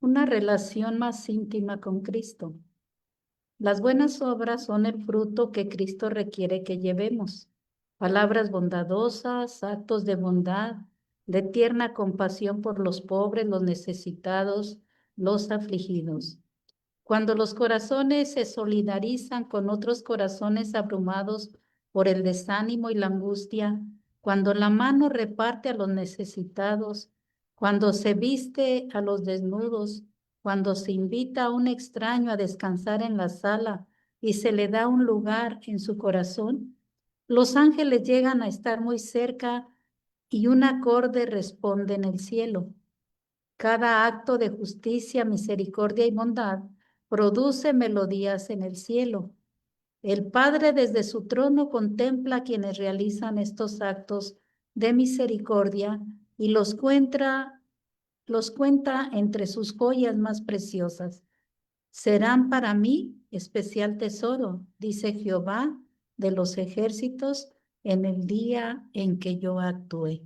Una relación más íntima con Cristo. Las buenas obras son el fruto que Cristo requiere que llevemos. Palabras bondadosas, actos de bondad, de tierna compasión por los pobres, los necesitados, los afligidos. Cuando los corazones se solidarizan con otros corazones abrumados por el desánimo y la angustia, cuando la mano reparte a los necesitados, cuando se viste a los desnudos, cuando se invita a un extraño a descansar en la sala y se le da un lugar en su corazón, los ángeles llegan a estar muy cerca y un acorde responde en el cielo. Cada acto de justicia, misericordia y bondad produce melodías en el cielo. El Padre desde su trono contempla a quienes realizan estos actos de misericordia y los cuenta entre sus joyas más preciosas. Serán para mí especial tesoro, dice Jehová de los ejércitos, en el día en que yo actúe.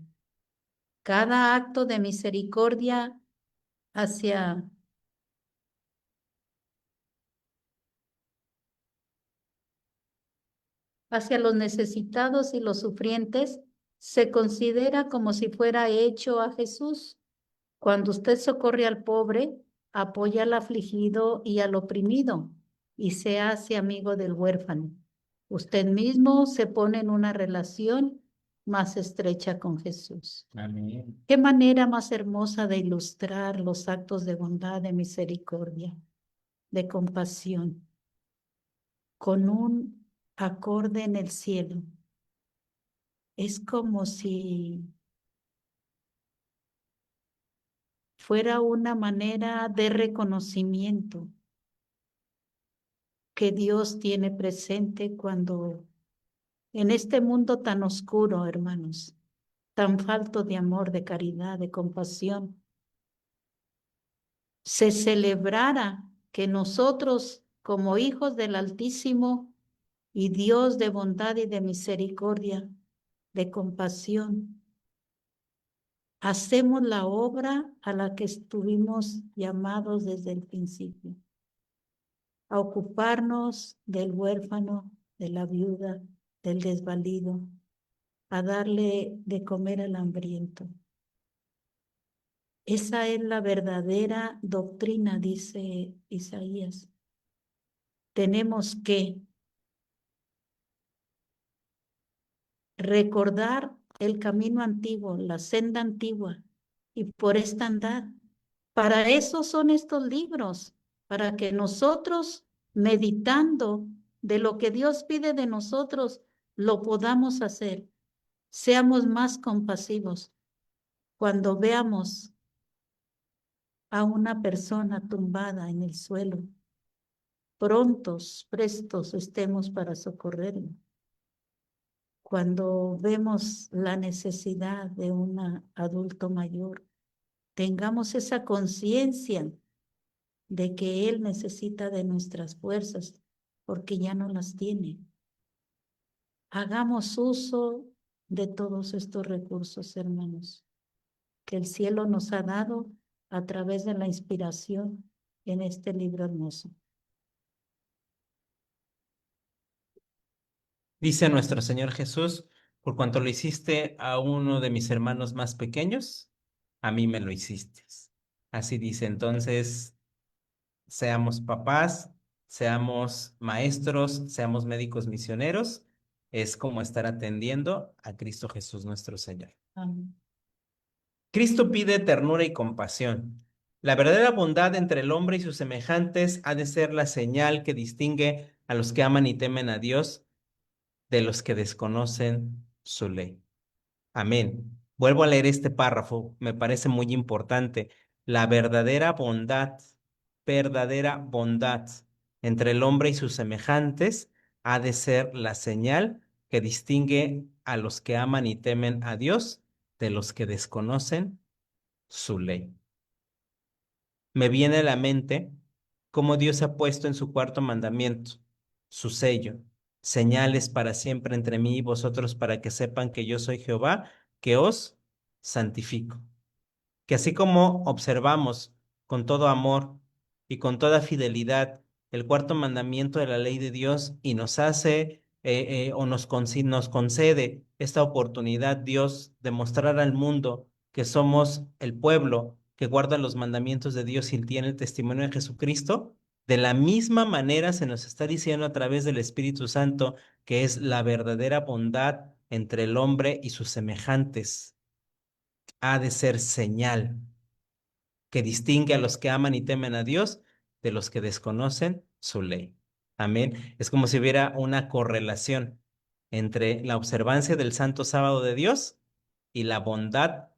Cada acto de misericordia hacia los necesitados y los sufrientes se considera como si fuera hecho a Jesús. Cuando usted socorre al pobre, apoya al afligido y al oprimido y se hace amigo del huérfano. Usted mismo se pone en una relación más estrecha con Jesús. Amén. Qué manera más hermosa de ilustrar los actos de bondad, de misericordia, de compasión, con un acorde en el cielo. Es como si fuera una manera de reconocimiento que Dios tiene presente cuando en este mundo tan oscuro, hermanos, tan falto de amor, de caridad, de compasión, se celebrara que nosotros como hijos del Altísimo y Dios de bondad y de misericordia, de compasión, hacemos la obra a la que estuvimos llamados desde el principio, a ocuparnos del huérfano, de la viuda, del desvalido, a darle de comer al hambriento. Esa es la verdadera doctrina, dice Isaías. Tenemos que recordar el camino antiguo, la senda antigua, y por esta andar. Para eso son estos libros, para que nosotros, meditando de lo que Dios pide de nosotros, lo podamos hacer. Seamos más compasivos cuando veamos a una persona tumbada en el suelo. Prestos estemos para socorrerlo. Cuando vemos la necesidad de un adulto mayor, tengamos esa conciencia de que él necesita de nuestras fuerzas porque ya no las tiene. Hagamos uso de todos estos recursos, hermanos, que el cielo nos ha dado a través de la inspiración en este libro hermoso. Dice nuestro Señor Jesús, por cuanto lo hiciste a uno de mis hermanos más pequeños, a mí me lo hiciste. Así dice, entonces, seamos papás, seamos maestros, seamos médicos misioneros, es como estar atendiendo a Cristo Jesús nuestro Señor. Amén. Cristo pide ternura y compasión. La verdadera bondad entre el hombre y sus semejantes ha de ser la señal que distingue a los que aman y temen a Dios de los que desconocen su ley. Amén. Vuelvo a leer este párrafo, me parece muy importante. La verdadera bondad entre el hombre y sus semejantes ha de ser la señal que distingue a los que aman y temen a Dios de los que desconocen su ley. Me viene a la mente cómo Dios ha puesto en su cuarto mandamiento su sello, señales para siempre entre mí y vosotros para que sepan que yo soy Jehová, que os santifico. Que así como observamos con todo amor y con toda fidelidad el cuarto mandamiento de la ley de Dios y nos hace o nos concede esta oportunidad, Dios, de mostrar al mundo que somos el pueblo que guarda los mandamientos de Dios y tiene el testimonio de Jesucristo, de la misma manera se nos está diciendo a través del Espíritu Santo que es la verdadera bondad entre el hombre y sus semejantes. Ha de ser señal que distingue a los que aman y temen a Dios de los que desconocen su ley. Amén. Es como si hubiera una correlación entre la observancia del Santo Sábado de Dios y la bondad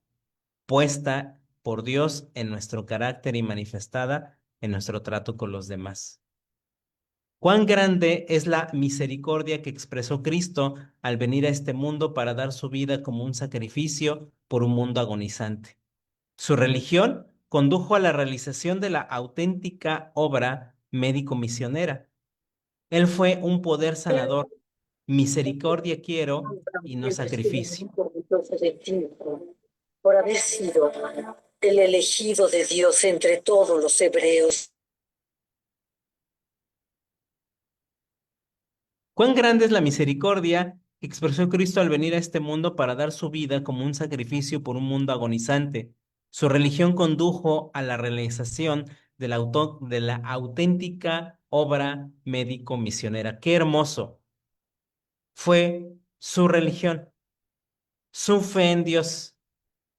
puesta por Dios en nuestro carácter y manifestada en nuestro trato con los demás. Cuán grande es la misericordia que expresó Cristo al venir a este mundo para dar su vida como un sacrificio por un mundo agonizante. Su religión condujo a la realización de la auténtica obra médico-misionera. Él fue un poder sanador. Misericordia quiero y no sacrificio. Orgulloso de ti, por haber sido el elegido de Dios entre todos los hebreos. Cuán grande es la misericordia que expresó Cristo al venir a este mundo para dar su vida como un sacrificio por un mundo agonizante. Su religión condujo a la realización de la auténtica obra médico-misionera. Qué hermoso fue su religión, su fe en Dios,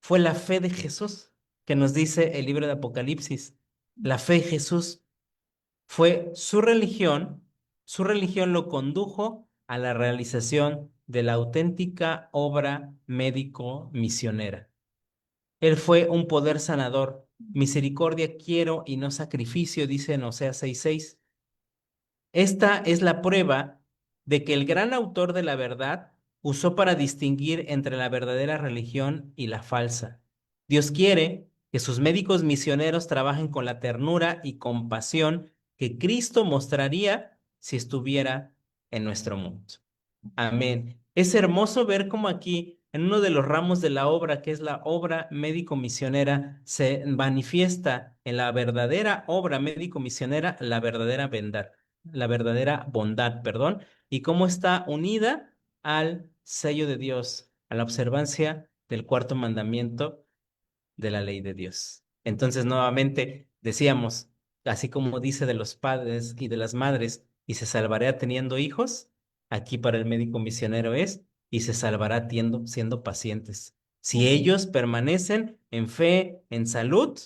fue la fe de Jesús, que nos dice el libro de Apocalipsis. La fe de Jesús fue su religión lo condujo a la realización de la auténtica obra médico-misionera. Él fue un poder sanador. Misericordia quiero y no sacrificio, dice en Oseas 6:6. Esta es la prueba de que el gran autor de la verdad usó para distinguir entre la verdadera religión y la falsa. Dios quiere que sus médicos misioneros trabajen con la ternura y compasión que Cristo mostraría si estuviera en nuestro mundo. Amén. Es hermoso ver cómo aquí, en uno de los ramos de la obra, que es la obra médico-misionera, se manifiesta en la verdadera obra médico-misionera la verdadera bondad, perdón, y cómo está unida al sello de Dios, a la observancia del cuarto mandamiento de la ley de Dios. Entonces, nuevamente, decíamos, así como dice de los padres y de las madres, y se salvará teniendo hijos, aquí para el médico misionero es, y se salvará siendo pacientes. Si ellos permanecen en fe, en salud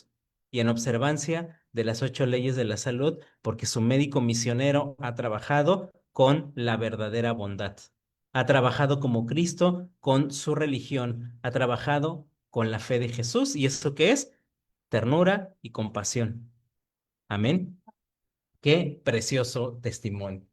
y en observancia de las 8 leyes de la salud, porque su médico misionero ha trabajado con la verdadera bondad. ha trabajado como Cristo con su religión, ha trabajado con la fe de Jesús. ¿Y eso qué es? Ternura y compasión. Amén. Qué precioso testimonio.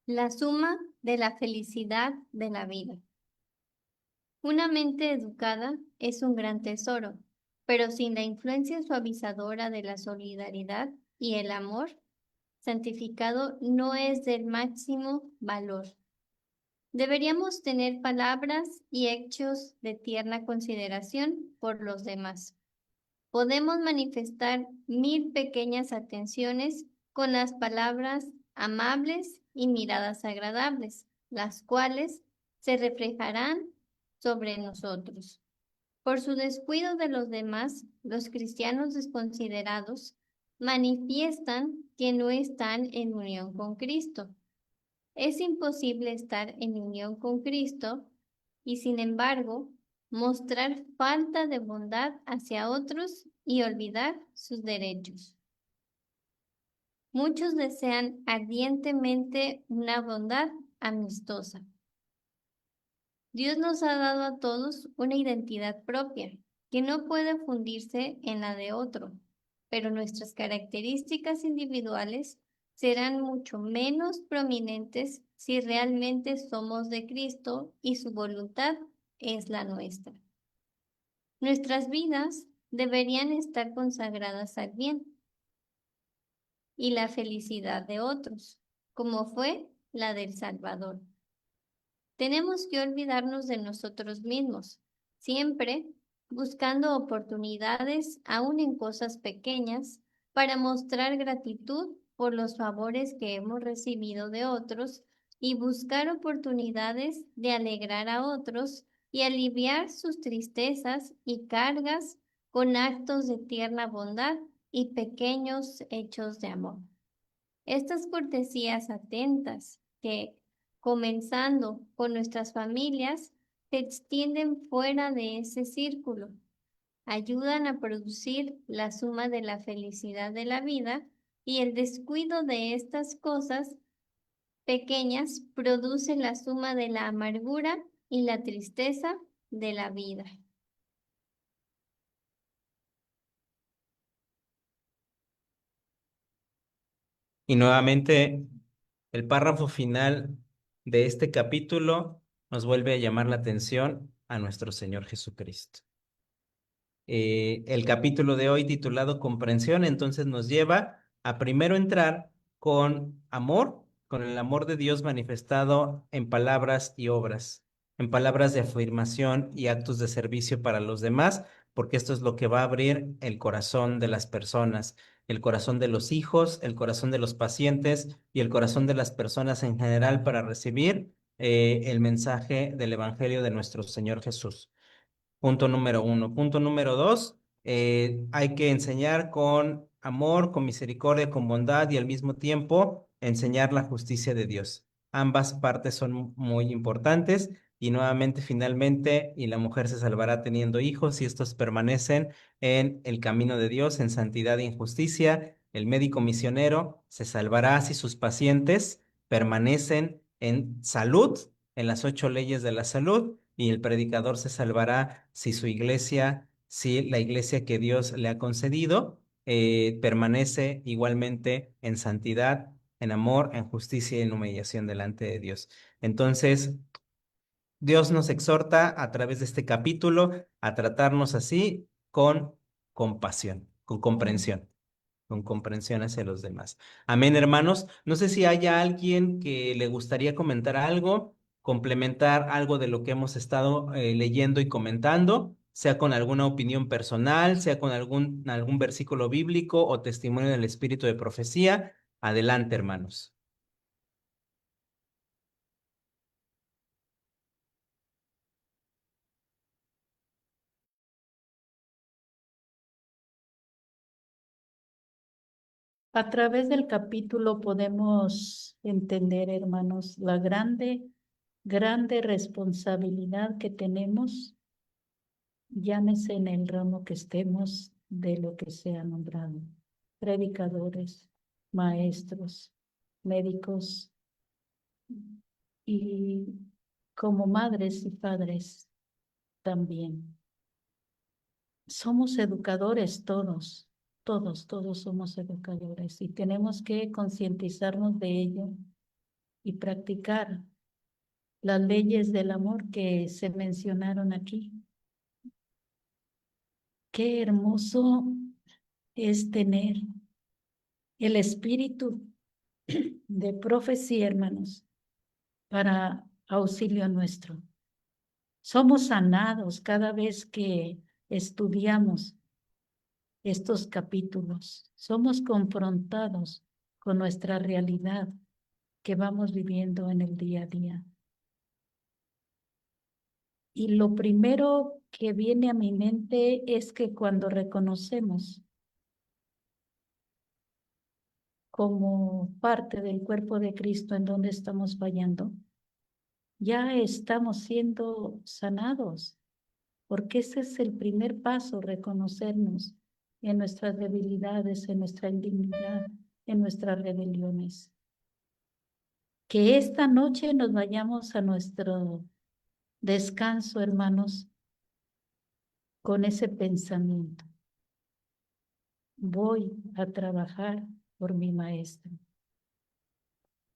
La suma de la felicidad de la vida. Una mente educada es un gran tesoro, pero sin la influencia suavizadora de la solidaridad y el amor, santificado no es del máximo valor. Deberíamos tener palabras y hechos de tierna consideración por los demás. Podemos manifestar 1000 pequeñas atenciones con las palabras amables y miradas agradables, las cuales se reflejarán sobre nosotros. Por su descuido de los demás, los cristianos desconsiderados manifiestan que no están en unión con Cristo. Es imposible estar en unión con Cristo y, sin embargo, mostrar falta de bondad hacia otros y olvidar sus derechos. Muchos desean ardientemente una bondad amistosa. Dios nos ha dado a todos una identidad propia que no puede fundirse en la de otro, pero nuestras características individuales serán mucho menos prominentes si realmente somos de Cristo y su voluntad es la nuestra. Nuestras vidas deberían estar consagradas al bien y la felicidad de otros, como fue la del Salvador. Tenemos que olvidarnos de nosotros mismos, siempre buscando oportunidades, aún en cosas pequeñas, para mostrar gratitud por los favores que hemos recibido de otros y buscar oportunidades de alegrar a otros y aliviar sus tristezas y cargas con actos de tierna bondad y pequeños hechos de amor. Estas cortesías atentas que, comenzando con nuestras familias, se extienden fuera de ese círculo, ayudan a producir la suma de la felicidad de la vida y el descuido de estas cosas pequeñas produce la suma de la amargura y la tristeza de la vida. Y nuevamente, el párrafo final de este capítulo nos vuelve a llamar la atención a nuestro Señor Jesucristo. El capítulo de hoy titulado Comprensión, entonces nos lleva a primero entrar con amor, con el amor de Dios manifestado en palabras y obras, en palabras de afirmación y actos de servicio para los demás, porque esto es lo que va a abrir el corazón de las personas, el corazón de los hijos, el corazón de los pacientes y el corazón de las personas en general para recibir el mensaje del Evangelio de nuestro Señor Jesús. Punto número uno. Punto número dos, hay que enseñar con amor, con misericordia, con bondad y al mismo tiempo enseñar la justicia de Dios. Ambas partes son muy importantes y nuevamente, finalmente, y la mujer se salvará teniendo hijos si estos permanecen en el camino de Dios, en santidad y en justicia. El médico misionero se salvará si sus pacientes permanecen en salud, en las 8 leyes de la salud, y el predicador se salvará si su iglesia, si la iglesia que Dios le ha concedido, permanece igualmente en santidad, en amor, en justicia y en humillación delante de Dios. Entonces, Dios nos exhorta a través de este capítulo a tratarnos así con compasión, con comprensión hacia los demás. Amén, hermanos. No sé si haya alguien que le gustaría comentar algo, complementar algo de lo que hemos estado leyendo y comentando, sea con alguna opinión personal, sea con algún versículo bíblico o testimonio del espíritu de profecía. Adelante, hermanos. A través del capítulo podemos entender, hermanos, la grande grande responsabilidad que tenemos, llámese en el ramo que estemos de lo que sea nombrado, predicadores, maestros, médicos y como madres y padres también. Somos educadores todos, todos somos educadores y tenemos que concientizarnos de ello y practicar las leyes del amor que se mencionaron aquí. Qué hermoso es tener el espíritu de profecía, hermanos, para auxilio nuestro. Somos sanados cada vez que estudiamos estos capítulos. Somos confrontados con nuestra realidad que vamos viviendo en el día a día. Y lo primero que viene a mi mente es que cuando reconocemos como parte del cuerpo de Cristo en donde estamos fallando, ya estamos siendo sanados, porque ese es el primer paso, reconocernos en nuestras debilidades, en nuestra indignidad, en nuestras rebeliones. Que esta noche nos vayamos a nuestro descanso, hermanos, con ese pensamiento. Voy a trabajar por mi maestro.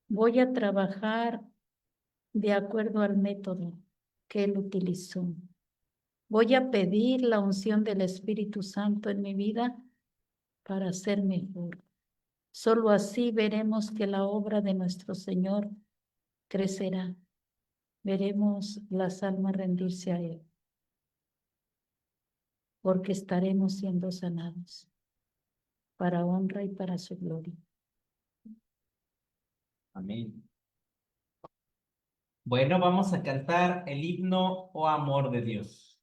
Voy a trabajar de acuerdo al método que él utilizó. Voy a pedir la unción del Espíritu Santo en mi vida para ser mejor. Solo así veremos que la obra de nuestro Señor crecerá. Veremos las almas rendirse a Él, porque estaremos siendo sanados para honra y para su gloria. Amén. Bueno, vamos a cantar el himno Oh Amor de Dios.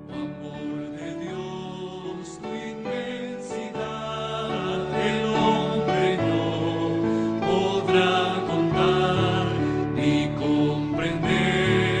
Amor de Dios, tu inmensidad, el hombre no podrá contar ni comprender.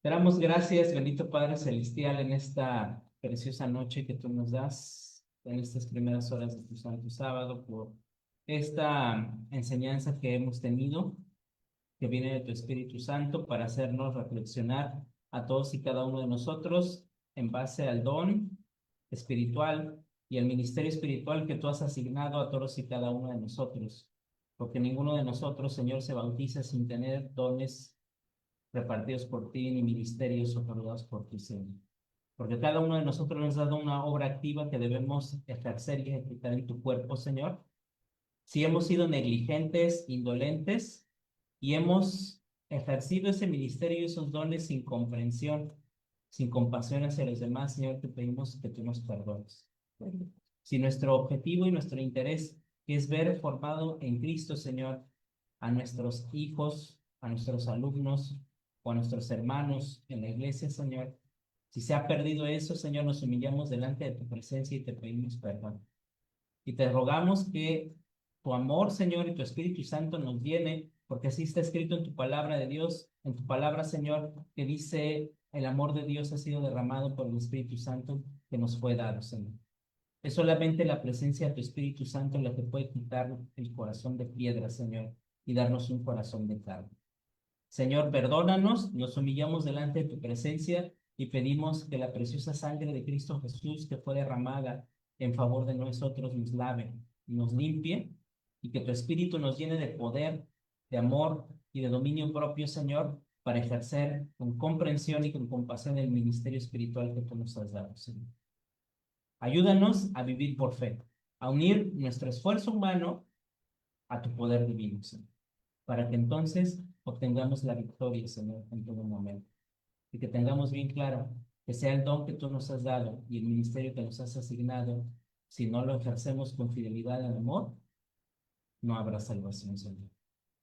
Te damos gracias, bendito Padre Celestial, en esta preciosa noche que tú nos das, en estas primeras horas de tu Santo Sábado, por esta enseñanza que hemos tenido, que viene de tu Espíritu Santo, para hacernos reflexionar a todos y cada uno de nosotros en base al don espiritual y el ministerio espiritual que tú has asignado a todos y cada uno de nosotros. Porque ninguno de nosotros, Señor, se bautiza sin tener dones repartidos por ti, ni ministerios otorgados por ti, Señor. Porque cada uno de nosotros nos ha dado una obra activa que debemos ejercer y ejecutar en tu cuerpo, Señor. Si hemos sido negligentes, indolentes, y hemos ejercido ese ministerio y esos dones sin comprensión, sin compasión hacia los demás, Señor, te pedimos que tú nos perdones. Si nuestro objetivo y nuestro interés es ver formado en Cristo, Señor, a nuestros hijos, a nuestros alumnos o a nuestros hermanos en la iglesia, Señor, si se ha perdido eso, Señor, nos humillamos delante de tu presencia y te pedimos perdón. Y te rogamos que tu amor, Señor, y tu Espíritu Santo nos llene, porque así está escrito en tu palabra de Dios, en tu palabra, Señor, que dice, el amor de Dios ha sido derramado por el Espíritu Santo que nos fue dado, Señor. Es solamente la presencia de tu Espíritu Santo la que puede quitar el corazón de piedra, Señor, y darnos un corazón de carne. Señor, perdónanos, nos humillamos delante de tu presencia y pedimos que la preciosa sangre de Cristo Jesús que fue derramada en favor de nosotros nos lave, nos limpie y que tu Espíritu nos llene de poder, de amor y de dominio propio, Señor, para ejercer con comprensión y con compasión el ministerio espiritual que tú nos has dado, Señor. Ayúdanos a vivir por fe, a unir nuestro esfuerzo humano a tu poder divino, Señor, para que entonces obtengamos la victoria, Señor, en todo momento. Y que tengamos bien claro que sea el don que tú nos has dado y el ministerio que nos has asignado, si no lo ejercemos con fidelidad y amor, no habrá salvación, Señor.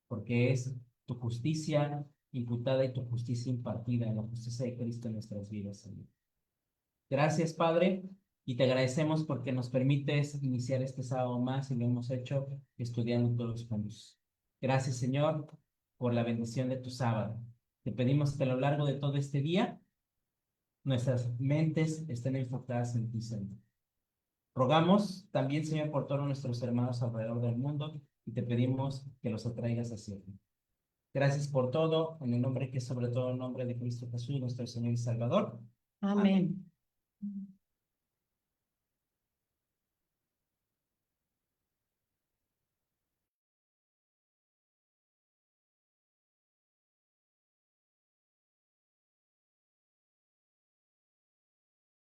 Porque es tu justicia imputada y tu justicia impartida en la justicia de Cristo en nuestras vidas, Señor. Gracias, Padre, y te agradecemos porque nos permites iniciar este sábado más y lo hemos hecho estudiando todos juntos. Gracias, Señor, por la bendición de tu sábado. Te pedimos que a lo largo de todo este día nuestras mentes estén enfocadas en ti, Señor. Rogamos también, Señor, por todos nuestros hermanos alrededor del mundo y te pedimos que los atraigas hacia ti. Gracias por todo, en el nombre que es sobre todo el nombre de Cristo Jesús, nuestro Señor y Salvador. Amén.